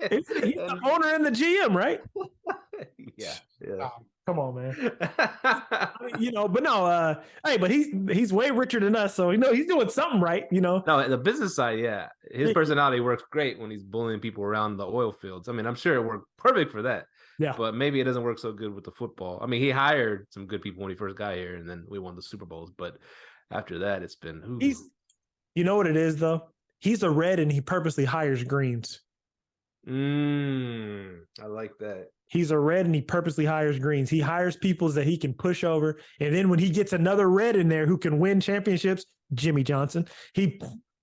it. He's the owner and the GM, right? Yeah. Oh, come on, man. But no, but he's way richer than us, so he's doing something right, No, the business side, yeah. His personality works great when he's bullying people around the oil fields. I mean, I'm sure it worked perfect for that. Yeah. But maybe it doesn't work so good with the football. I mean, he hired some good people when he first got here, and then we won the Super Bowls. But after that, it's been you know what it is though? He's a red and he purposely hires greens. I like that. He's a red and he purposely hires greens. He hires people that he can push over. And then when he gets another red in there who can win championships, Jimmy Johnson, he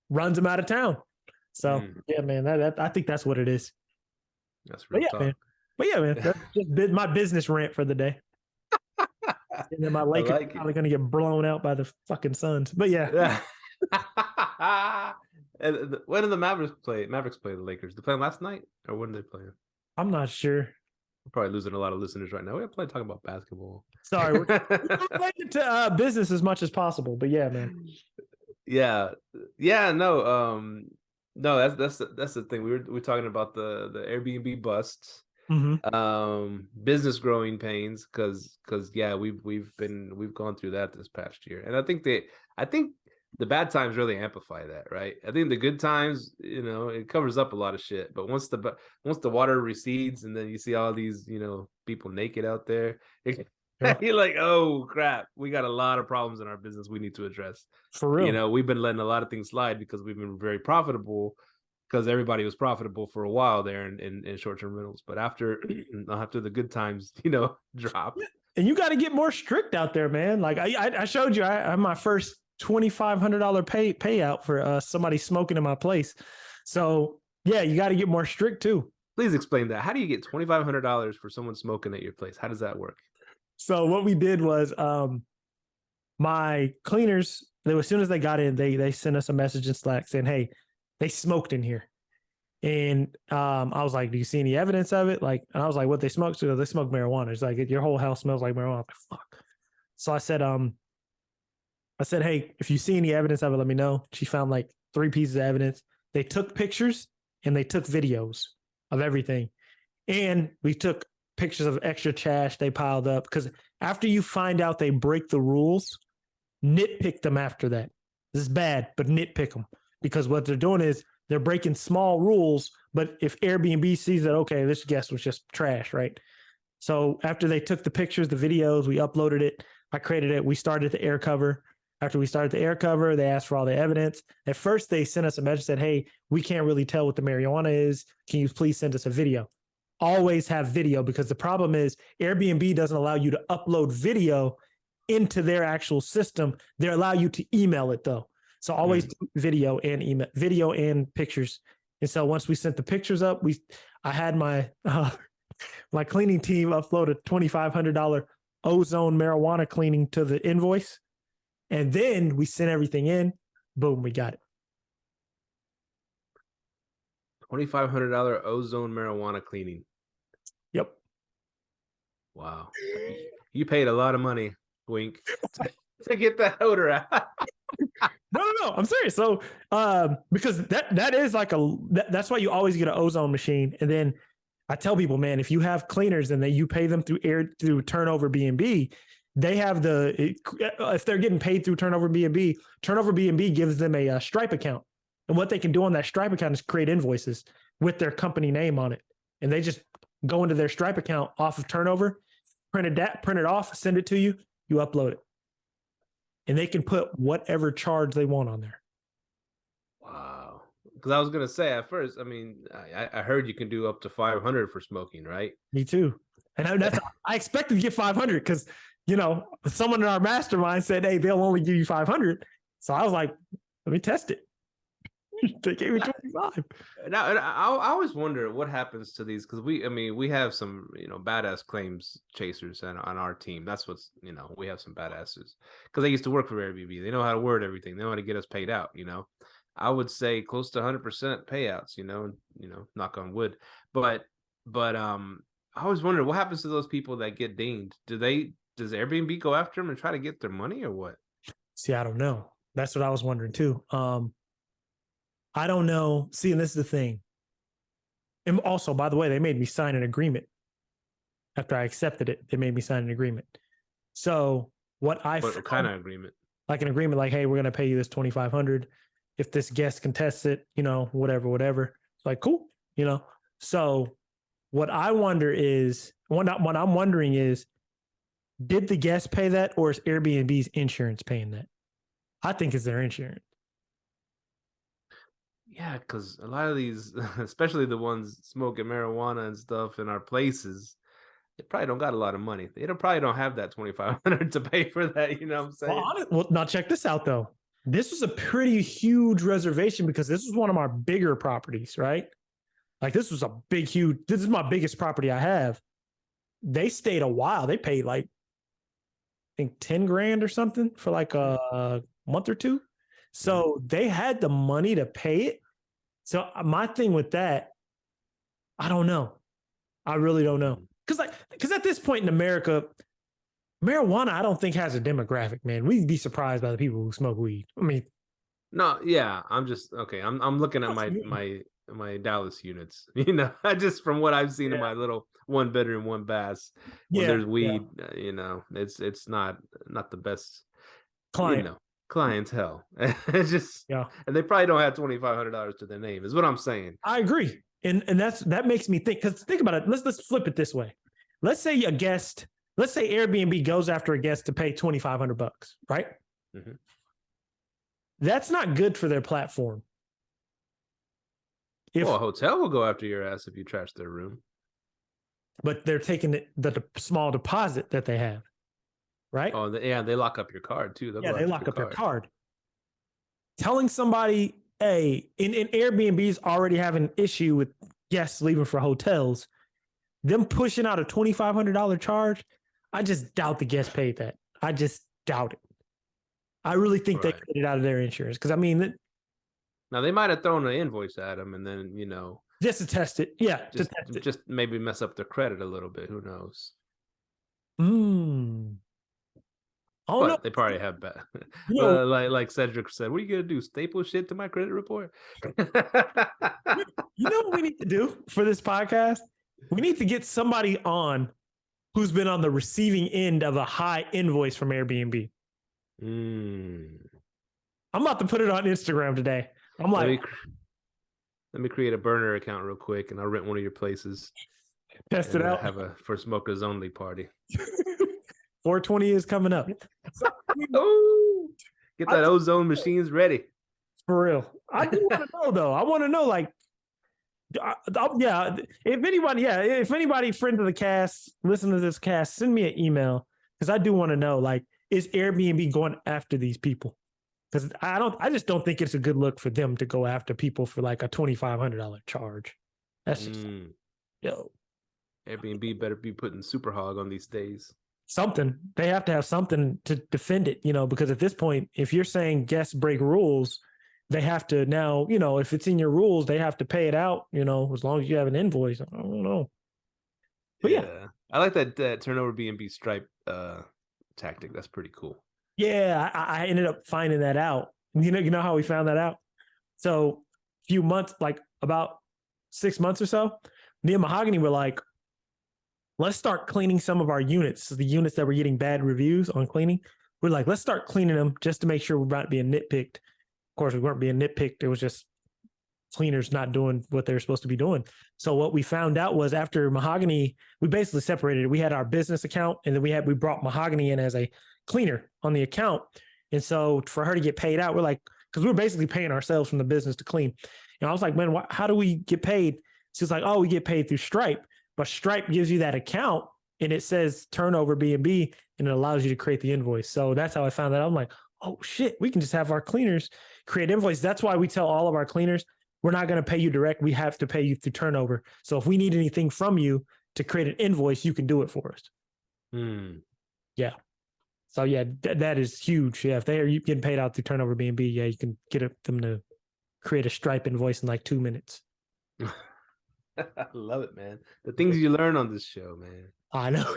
runs him out of town. So yeah, man, that I think that's what it is. That's real talk. Man. But yeah, man, that's just my business rant for the day. And then my Lakers are probably going to get blown out by the fucking Suns. But yeah. And when did the Mavericks play the Lakers? They play them last night, or when did they play them? I'm not sure. We're probably losing a lot of listeners right now. We're probably talking about basketball. Sorry, we're related to business as much as possible. But yeah, man. Yeah. No. That's the thing. We're talking about the Airbnb bust. Business growing pains because yeah, we've gone through that this past year, and I think the bad times really amplify that, right? I think the good times, it covers up a lot of shit. But once the water recedes and then you see all these, people naked out there, you're like, oh crap, we got a lot of problems in our business we need to address. For real. We've been letting a lot of things slide because we've been very profitable because everybody was profitable for a while there in short-term rentals. But after the good times, drop. And you got to get more strict out there, man. Like I showed you, I have my first $2,500 payout for somebody smoking in my place. So yeah, you got to get more strict too. Please explain that. How do you get $2,500 for someone smoking at your place? How does that work? So what we did was my cleaners, as soon as they got in, they sent us a message in Slack saying, hey, they smoked in here. And I was like, do you see any evidence of it? And I was like, what they smoked? So they smoked marijuana. It's like, your whole house smells like marijuana. I'm like, fuck. So I said, hey, if you see any evidence of it, let me know. She found 3 pieces of evidence. They took pictures and they took videos of everything. And we took pictures of extra trash they piled up. Because after you find out they break the rules, nitpick them after that. This is bad, but nitpick them. Because what they're doing is they're breaking small rules. But if Airbnb sees that, okay, this guest was just trash, right? So after they took the pictures, the videos, we uploaded it. I created it. We started the air cover. After we started the air cover, they asked for all the evidence. At first, they sent us a message that, hey, we can't really tell what the marijuana is. Can you please send us a video? Always have video, because the problem is Airbnb doesn't allow you to upload video into their actual system. They allow you to email it though. So always do video and email, video and pictures. And so once we sent the pictures up, I had my my cleaning team upload a $2,500 ozone marijuana cleaning to the invoice. And then we sent everything in. Boom, we got it. $2,500 ozone marijuana cleaning. Yep. Wow. You paid a lot of money, Wink, to get that odor out. No. I'm serious. So, because that is like that's why you always get an ozone machine. And then I tell people, man, if you have cleaners and that you pay them through Turnover B&B, they have if they're getting paid through Turnover B&B gives them a Stripe account. And what they can do on that Stripe account is create invoices with their company name on it. And they just go into their Stripe account off of Turnover, print it off, send it to you, you upload it. And they can put whatever charge they want on there. Wow. Because I was gonna say at first, I mean, I heard you can do up to 500 for smoking, right? Me too. And I expected to get 500 because, someone in our mastermind said, hey, they'll only give you 500. So I was like, let me test it. They gave me 25. Now, and I always wonder what happens to these, because we have some badass claims chasers on our team. That's what's we have some badasses because they used to work for Airbnb. They know how to word everything. They know how to get us paid out. I would say close to 100% payouts. Knock on wood. But I always wonder what happens to those people that get dinged. Does Airbnb go after them and try to get their money or what? See, I don't know. That's what I was wondering too. I don't know. See, and this is the thing. And also, by the way, they made me sign an agreement. After I accepted it, they made me sign an agreement. So what kind of agreement? Like an agreement, like, hey, we're gonna pay you this $2,500 if this guest contests it, whatever. It's like, cool, So what I wonder is, what I'm wondering is, did the guest pay that, or is Airbnb's insurance paying that? I think it's their insurance. Yeah, because a lot of these, especially the ones smoking marijuana and stuff in our places, they probably don't got a lot of money. They probably don't have that $2,500 to pay for that. You know what I'm saying? Well, now check this out though. This was a pretty huge reservation because this was one of our bigger properties, right? Like this was this is my biggest property I have. They stayed a while. They paid like, I think 10 grand or something for like a month or two. So they had the money to pay it. So my thing with that, I don't know. I really don't know. Because at this point in America, marijuana, I don't think has a demographic, man. We'd be surprised by the people who smoke weed. I mean, no, yeah, I'm just okay. I'm looking at my Dallas units. Just from what I've seen in my little 1-bedroom, 1-bath. When there's weed, it's not the best clientele. It's just and they probably don't have $2,500 to their name. Is what I'm saying. I agree, and that makes me think. Because think about it. Let's flip it this way. Let's say Airbnb goes after a guest to pay $2,500, right? Mm-hmm. That's not good for their platform. A hotel will go after your ass if you trash their room. But they're taking the small deposit that they have, right? Oh, they lock up your card too. They lock up your card. Telling somebody, hey, in Airbnb's already have an issue with guests leaving for hotels. Them pushing out a $2,500 charge, I just doubt the guest paid that. I just doubt it. I really think they paid it out of their insurance. Because, I mean... Now, they might have thrown an invoice at them and then, just to test it. Yeah. Just maybe mess up their credit a little bit. Who knows? Oh, no. They probably have bad. Like Cedric said, what are you going to do? Staple shit to my credit report? You know what we need to do for this podcast? We need to get somebody on who's been on the receiving end of a high invoice from Airbnb. I'm about to put it on Instagram today. I'm like, let me create a burner account real quick, and I'll rent one of your places. Test it out. Have a for smokers only party. 420 is coming up. Oh, get that ozone machines ready. For real. I do want to know though. I want to know, like, if anybody friend of the cast, listen to this cast, send me an email because I do want to know, like, is Airbnb going after these people? Because I just don't think it's a good look for them to go after people for like a $2,500 charge. That's just Airbnb better be putting super hog on these days. Something. They have to have something to defend it, because at this point, if you're saying guests break rules, they have to now, if it's in your rules, they have to pay it out, as long as you have an invoice. I don't know. But yeah. I like that turnover B&B Stripe tactic. That's pretty cool. Yeah, I ended up finding that out. You know how we found that out? So a few months, like about 6 months or so, me and Mahogany were like, let's start cleaning some of our units. The units that were getting bad reviews on cleaning. We're like, let's start cleaning them just to make sure we're not being nitpicked. Of course, we weren't being nitpicked. It was just cleaners not doing what they're supposed to be doing. So what we found out was after Mahogany, we basically separated. We had our business account, and then we brought Mahogany in as a cleaner on the account. And so for her to get paid out, we're like, because we were basically paying ourselves from the business to clean. And I was like, man, how do we get paid? She's like, oh, we get paid through Stripe, but Stripe gives you that account and it says turnover B&B and it allows you to create the invoice. So that's how I found that. I'm like, oh shit, we can just have our cleaners create invoices. That's why we tell all of our cleaners, we're not going to pay you direct. We have to pay you through turnover. So if we need anything from you to create an invoice, you can do it for us. Yeah. So yeah, that is huge. Yeah, if they are getting paid out through turnover B&B, yeah, you can get them to create a Stripe invoice in like 2 minutes. I love it, man. The things you learn on this show, man. I know.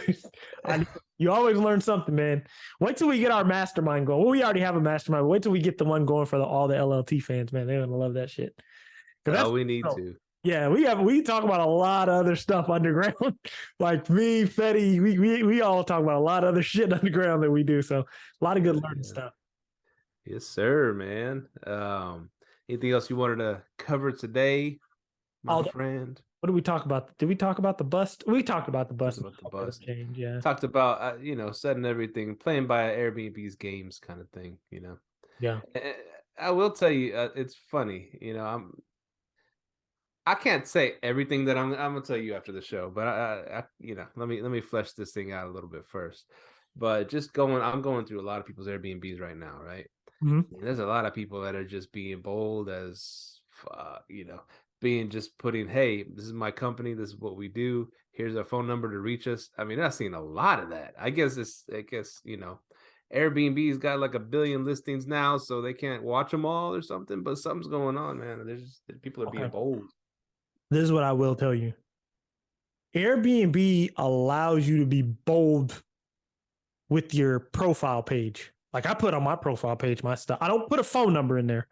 You always learn something, man. Wait till we get our mastermind going. Well, we already have a mastermind. Wait till we get the one going for all the LLT fans, man. They're gonna love that shit. Oh, we need to. Yeah, we talk about a lot of other stuff underground. Like me, Fetty, we all talk about a lot of other shit underground that we do. So a lot of good learning stuff. Yes, sir, man. Anything else you wanted to cover today, my friend? What did we talk about? Did we talk about the bust? We talked about the bust. Change, yeah. Talked about setting everything, playing by Airbnb's games, kind of thing. Yeah. I will tell you, it's funny. I can't say everything that I'm gonna tell you after the show, but I let me flesh this thing out a little bit first. But I'm going through a lot of people's Airbnbs right now, right? Mm-hmm. There's a lot of people that are just being bold as, being just putting, hey, this is my company, this is what we do. Here's our phone number to reach us. I mean, I've seen a lot of that. I guess Airbnb's got like 1 billion listings now, so they can't watch them all or something. But something's going on, man. People are being bold. This is what I will tell you. Airbnb allows you to be bold with your profile page. Like I put on my profile page, my stuff. I don't put a phone number in there.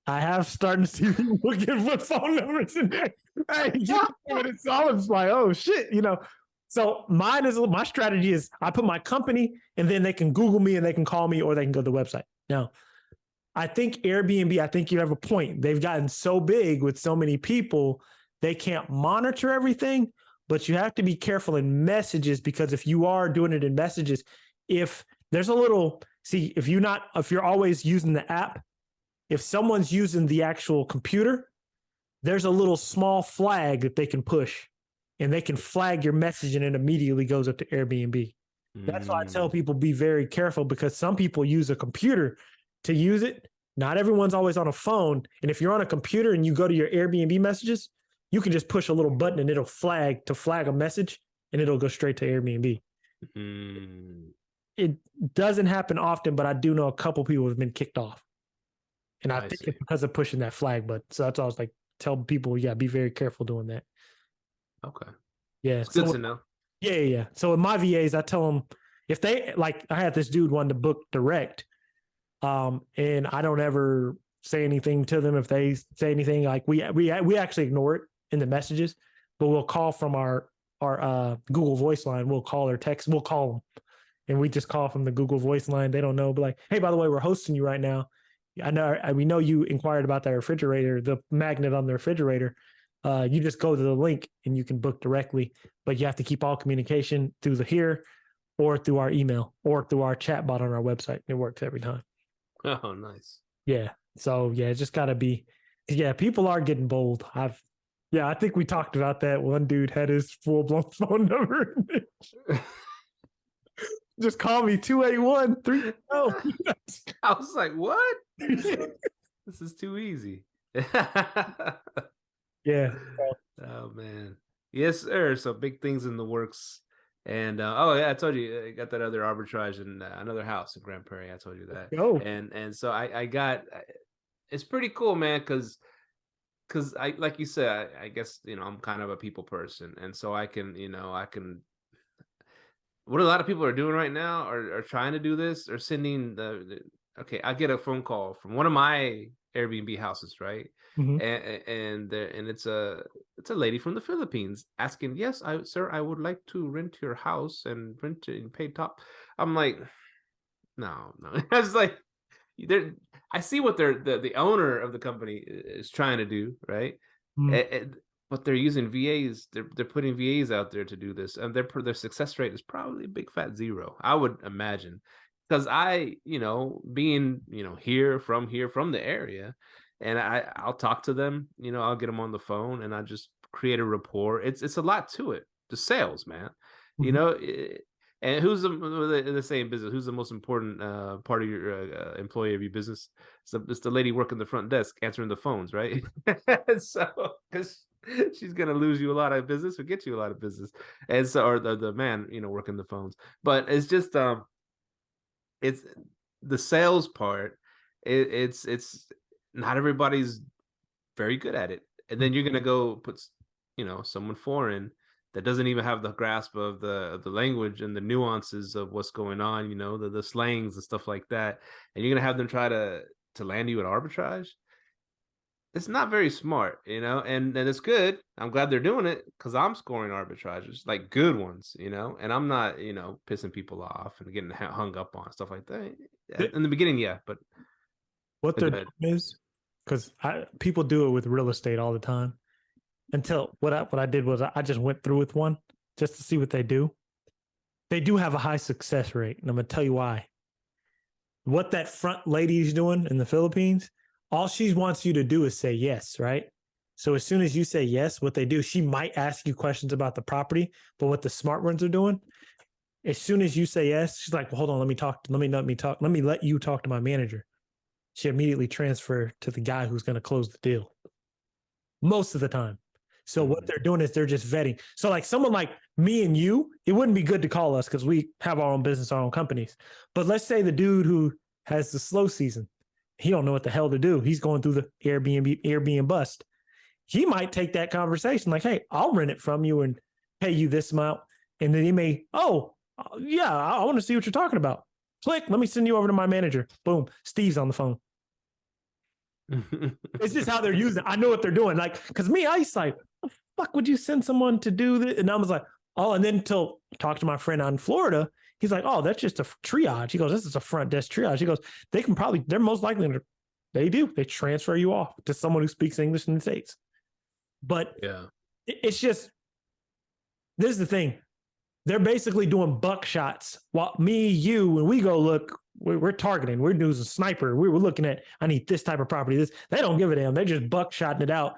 I have started to see people looking for phone numbers in there. It's always like, oh shit, So my strategy is I put my company and then they can Google me and they can call me or they can go to the website. Now, I think Airbnb, I think you have a point. They've gotten so big with so many people, they can't monitor everything, but you have to be careful in messages because if you are doing it in messages, if there's if you're always using the app, if someone's using the actual computer, there's a little small flag that they can push and they can flag your message and it immediately goes up to Airbnb. That's why I tell people be very careful because some people use a computer to use it. Not everyone's always on a phone. And if you're on a computer and you go to your Airbnb messages, you can just push a little button and it'll flag a message and it'll go straight to Airbnb. It doesn't happen often, but I do know a couple people have been kicked off. And I think it's because of pushing that flag button. So that's all I was like, tell people, be very careful doing that. Okay. Yeah. It's good to know. Yeah. So with my VAs, I tell them if they I had this dude wanting to book direct. And I don't ever say anything to them if they say anything. Like we actually ignore it in the messages, but we'll call from our Google Voice line. We'll call or text. We'll call them, and we just call from the Google Voice line. They don't know, but like, hey, by the way, we're hosting you right now. We know you inquired about that refrigerator, the magnet on the refrigerator. You just go to the link and you can book directly, but you have to keep all communication through here or through our email or through our chat bot on our website. It works every time. Oh, nice. Yeah. So it's just gotta be, people are getting bold. I think we talked about that. One dude had his full-blown phone number. Just call me 281-3. I was like, what? This is too easy. Yeah. Oh man. Yes, sir. So big things in the works. And I told you I got that other arbitrage in another house in Grand Prairie. I told you that. Oh. And so I got, it's pretty cool, man, because I, like you said, I guess I'm kind of a people person, and so I can what a lot of people are doing right now are trying to do this, or sending okay, I get a phone call from one of my Airbnb houses, right? Mhm. And it's a lady from the Philippines asking, yes, sir, I would like to rent your house and rent it and pay top. I'm like, no. I was like, they're I see what the owner of the company is trying to do, right? Mhm. But they're using VAs. They're putting VAs out there to do this, and their success rate is probably a big fat zero, I would imagine. Because being here from the area, and I'll talk to them. I'll get them on the phone, and I just create a rapport. It's a lot to it. The sales, man. You Mhm. know, and who's the same business? Who's the most important part of your employee of your business? It's the lady working the front desk answering the phones, right? So, because she's gonna lose you a lot of business or get you a lot of business, and so or the man, working the phones. But it's just it's the sales part. It's not everybody's very good at it, and then you're gonna go put someone foreign that doesn't even have the grasp of the language and the nuances of what's going on, the slangs and stuff like that, and you're gonna have them try to land you at arbitrage. It's not very smart, and it's good. I'm glad they're doing it because I'm scoring arbitrages, like good ones, and I'm not, pissing people off and getting hung up on stuff like that. In the beginning, yeah, but What go they're ahead. doing is, because people do it with real estate all the time. Until what I did was I just went through with one just to see what they do. They do have a high success rate, and I'm gonna tell you why. What that front lady is doing in the Philippines, all she wants you to do is say yes, right? So as soon as you say yes, what they do, she might ask you questions about the property, but what the smart ones are doing, as soon as you say yes, she's like, well, hold on, let me talk, let me let you talk to my manager. She immediately transfer to the guy who's going to close the deal most of the time. So what they're doing is they're just vetting. So like someone like me and you, it wouldn't be good to call us because we have our own business, our own companies. But let's say the dude who has the slow season, he don't know what the hell to do. He's going through the Airbnb bust. He might take that conversation like, hey, I'll rent it from you and pay you this amount. And then he may, yeah, I want to see what you're talking about. Click, let me send you over to my manager. Boom, Steve's on the phone. It's just how they're using it. I know what they're doing. Like, because me, I used to like, the fuck would you send someone to do this? And I was like, oh, and then till talk to my friend out in Florida, he's like, oh, that's just a triage. He goes, this is a front desk triage. He goes, they're most likely to, they transfer you off to someone who speaks English in the States. But Yeah. it's just, this is the thing. They're basically doing buckshots while me, you, when we go look, we're targeting, we're using sniper. We're looking at, I need this type of property. They don't give a damn. They're just buckshotting it out,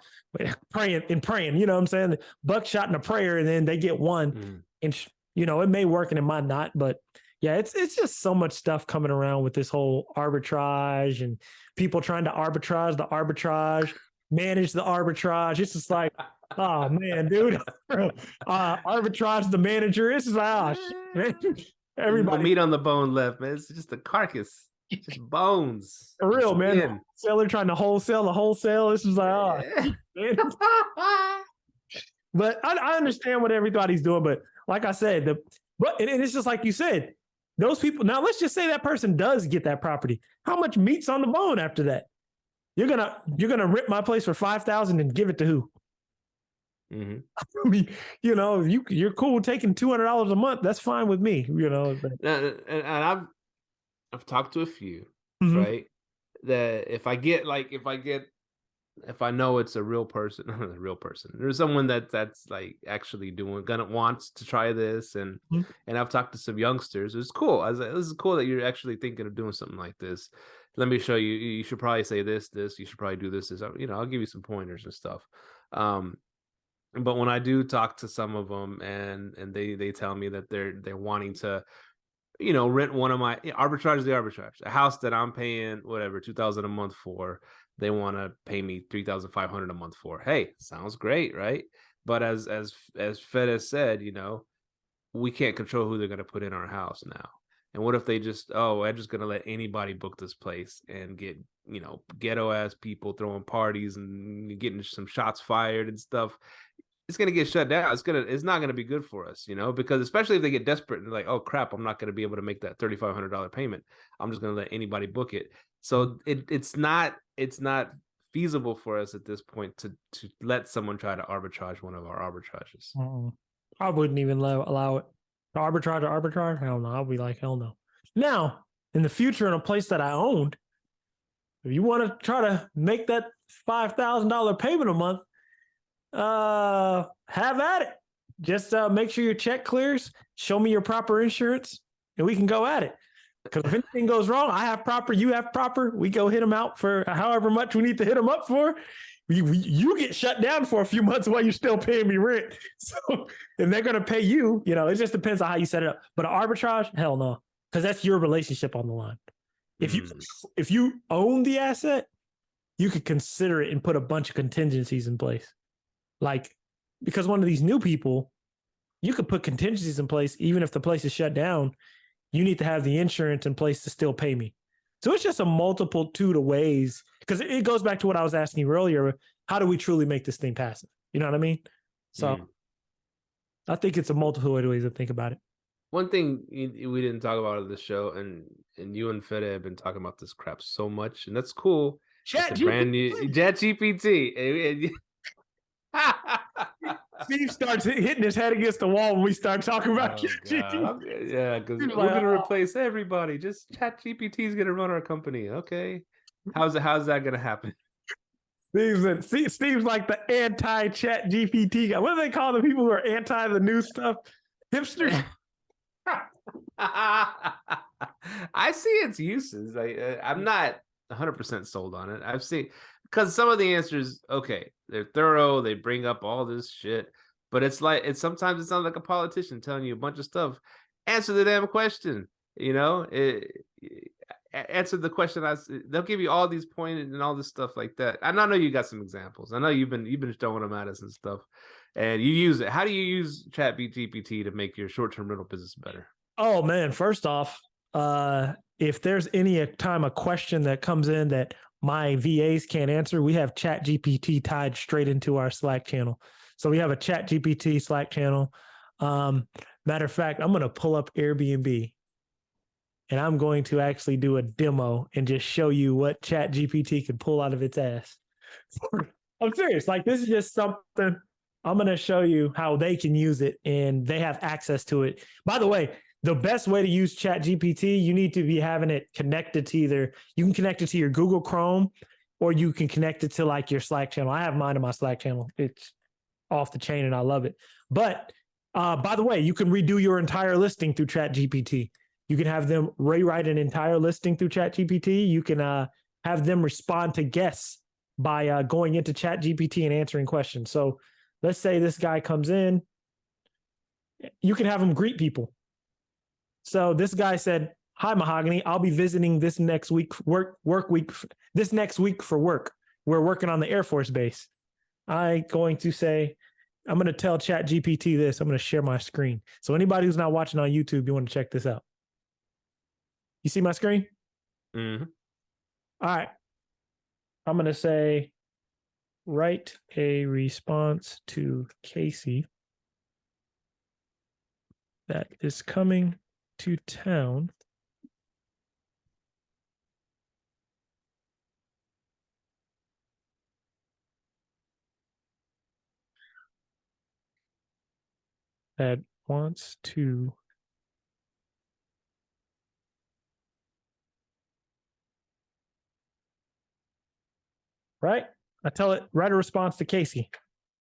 praying. You know what I'm saying? Buckshotting a prayer, and then they get one. And it may work and it might not, but yeah, it's just so much stuff coming around with this whole arbitrage and people trying to arbitrage, manage the arbitrage. It's just like, oh man, dude. Arbitrage the manager. It's just like, oh shit, man. There's no Everybody meat on the bone left, man. It's just a carcass, just bones, for real, man. skin. Seller trying to wholesale the wholesale. This is like, oh shit, man. But I understand what everybody's doing. But like I said, and it's just like you said, those people. Now let's just say that person does get that property. How much meat's on the bone after that? You're gonna rip my place for $5,000 and give it to who? I mean, you're cool taking $200 a month. That's fine with me. And I've talked to a few, Mhm. right? That if I know it's a real person, not a real person. There's someone that's like actually gonna wants to try this, and Mhm. I've talked to some youngsters. It's cool. I was like, this is cool that you're actually thinking of doing something like this. Let me show you. You should probably say this. You should probably do this. I'll give you some pointers and stuff. But when I do talk to some of them, and they tell me that they're wanting to, rent one of my arbitrage, a house that I'm paying whatever $2,000 a month for, they want to pay me $3,500 a month for. Hey, sounds great, right? But as Fed has said, we can't control who they're going to put in our house now. And what if they I'm just going to let anybody book this place and get, ghetto ass people throwing parties and getting some shots fired and stuff. it's going to get shut down. It's not going to be good for us, because especially if they get desperate and like, oh crap, I'm not going to be able to make that $3,500 payment. I'm just going to let anybody book it. So it's not feasible for us at this point to let someone try to arbitrage one of our arbitrages. I wouldn't even allow it. Arbitrage? Hell no. I'll be like, hell no. Now, in the future, in a place that I owned, if you want to try to make that $5,000 payment a month, have at it. Just make sure your check clears, show me your proper insurance, and we can go at it. Because if anything goes wrong, I have proper, you have proper, we go hit them out for however much we need to hit them up for. You get shut down for a few months while you're still paying me rent. So, and they're going to pay you, it just depends on how you set it up. But arbitrage, hell no. Because that's your relationship on the line. If you own the asset, you could consider it and put a bunch of contingencies in place. Like, because one of these new people, you could put contingencies in place, even if the place is shut down, you need to have the insurance in place to still pay me. So it's just a multitude of ways, because it goes back to what I was asking you earlier. How do we truly make this thing passive? You know what I mean? So I think it's a multitude of ways to think about it. One thing we didn't talk about on the show, and you and Fede have been talking about this crap so much, and that's cool. ChatGPT. Brand new ChatGPT. Steve starts hitting his head against the wall when we start talking about ChatGPT. Yeah, because we're going to replace everybody. Just ChatGPT is going to run our company. Okay. How's that going to happen? Steve's like the anti-ChatGPT guy. What do they call the people who are anti the new stuff? Hipsters? I see its uses. I'm not 100% sold on it. I've seen, because some of the answers, okay, they're thorough, they bring up all this shit, but sometimes it sounds like a politician telling you a bunch of stuff. Answer the damn question, answer the question. They'll give you all these points and all this stuff like that. And I know you got some examples. I know you've been throwing them at us and stuff, and you use it. How do you use ChatGPT to make your short-term rental business better? Oh man, first off, if there's any time a question that comes in that my VAs can't answer, we have ChatGPT tied straight into our Slack channel. So we have a ChatGPT Slack channel. Matter of fact, I'm going to pull up Airbnb and I'm going to actually do a demo and just show you what ChatGPT can pull out of its ass. I'm serious. Like, this is just something I'm going to show you how they can use it, and they have access to it. By the way, the best way to use ChatGPT, you need to be having it connected to you can connect it to your Google Chrome, or you can connect it to like your Slack channel. I have mine in my Slack channel. It's off the chain and I love it. But by the way, you can redo your entire listing through ChatGPT. You can have them rewrite an entire listing through ChatGPT. You can have them respond to guests by going into ChatGPT and answering questions. So let's say this guy comes in, you can have him greet people. So this guy said, "Hi, Mahogany. I'll be visiting this next week this next week for work. We're working on the Air Force Base." I'm going to tell ChatGPT this. I'm going to share my screen. So anybody who's not watching on YouTube, you want to check this out. You see my screen? Mm-hmm. All right. I'm going to say, write a response to Casey that is coming to town that wants to right? I tell it, write a response to Casey.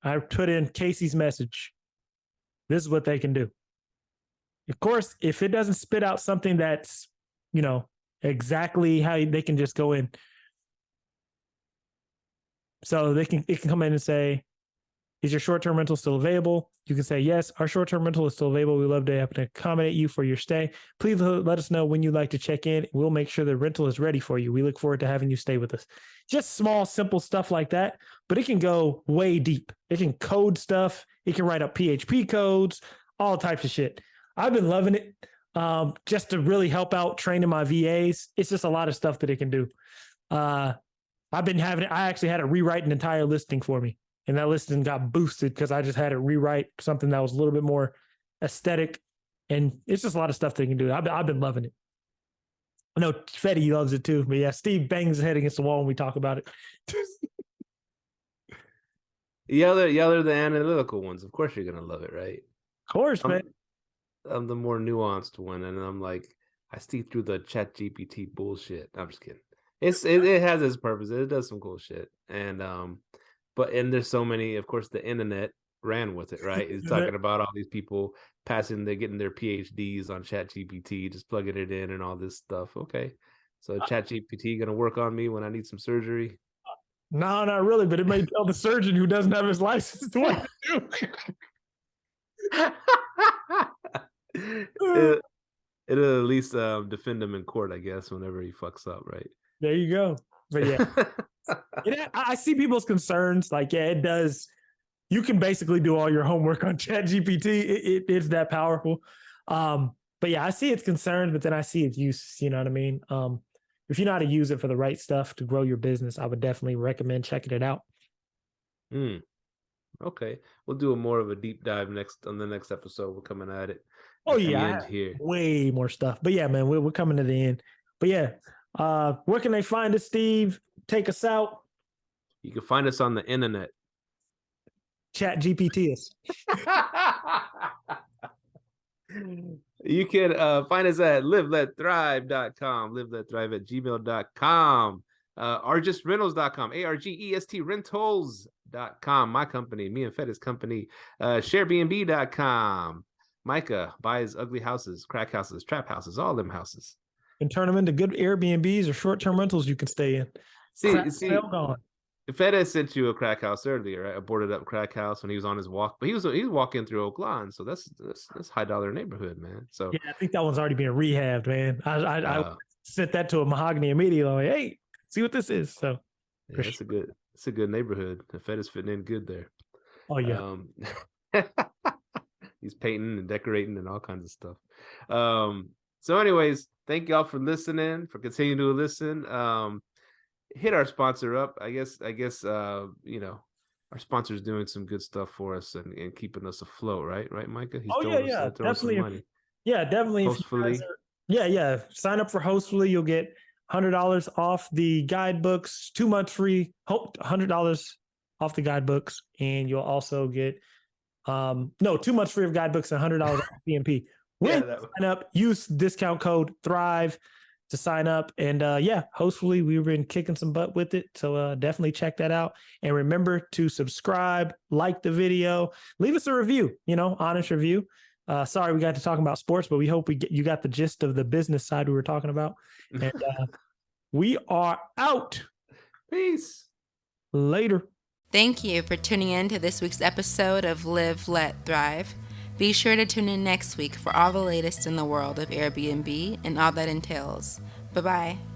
I put in Casey's message. This is what they can do. Of course, if it doesn't spit out something that's, exactly how they can just go in. So it can come in and say, "Is your short-term rental still available?" You can say, "Yes, our short-term rental is still available. We'd love to accommodate you for your stay. Please let us know when you'd like to check in. We'll make sure the rental is ready for you. We look forward to having you stay with us." Just small, simple stuff like that, but it can go way deep. It can code stuff. It can write up PHP codes, all types of shit. I've been loving it just to really help out training my VAs. It's just a lot of stuff that it can do. I actually had it rewrite an entire listing for me. and that listing got boosted because I just had to rewrite something that was a little bit more aesthetic. And it's just a lot of stuff they can do. I've been loving it. I know Fetty loves it too, but yeah, Steve bangs his head against the wall when we talk about it. Y'all are the analytical ones. Of course you're gonna love it, right? Of course, man. I'm the more nuanced one, and I'm like, I see through the ChatGPT bullshit. I'm just kidding. It has its purpose. It does some cool shit, and there's so many. Of course, the internet ran with it, right? It's talking about all these people they're getting their PhDs on ChatGPT, just plugging it in and all this stuff. Okay, so ChatGPT gonna work on me when I need some surgery? No, not really, but it may tell the surgeon who doesn't have his license what to do. It'll at least defend him in court, I guess, whenever he fucks up, right? There you go. But yeah, I see people's concerns. Like, yeah, it does. You can basically do all your homework on ChatGPT. It's that powerful. But yeah, I see its concerns, but then I see its use. You know what I mean? If you know how to use it for the right stuff to grow your business, I would definitely recommend checking it out. Okay, we'll do more of a deep dive on the next episode. We're coming at it. Oh yeah, here way more stuff. But yeah, man, we're coming to the end. But yeah, where can they find us, Steve? Take us out. You can find us on the internet. ChatGPT us. You can find us at liveletthrive.com, liveletthrive@gmail.com, argestrentals.com, ARGEST rentals.com, my company, me and Fed's company, Airbnb.com. Myka buys ugly houses, crack houses, trap houses, all them houses. And turn them into good Airbnbs or short-term rentals you can stay in. See, Fed sent you a crack house earlier, right? A boarded up crack house when he was on his walk, but he was walking through Oak Lawn, so that's high dollar neighborhood, man. So yeah, I think that one's already being rehabbed, man. I sent that to a mahogany immediately. Like, hey, see what this is. So yeah, it's a good neighborhood. The Fed is fitting in good there. Oh yeah. He's painting and decorating and all kinds of stuff. So anyways, thank y'all for listening, for continuing to listen. Hit our sponsor up. I guess our sponsor's doing some good stuff for us and keeping us afloat, right, Myka? He's definitely. Money. Yeah, definitely. Hostfully. Yeah. Sign up for Hostfully. You'll get $100 off the guidebooks, 2 months free. $100 off the guidebooks, and you'll also get 2 months free of guidebooks and $100 off PMP. When you sign up, use discount code THRIVE to sign up. And Hostfully, we've been kicking some butt with it. So definitely check that out. And remember to subscribe, like the video, leave us a review, honest review. Sorry we got to talk about sports, but we hope you got the gist of the business side we were talking about. And we are out. Peace. Later. Thank you for tuning in to this week's episode of Live, Let, Thrive. Be sure to tune in next week for all the latest in the world of Airbnb and all that entails. Bye-bye.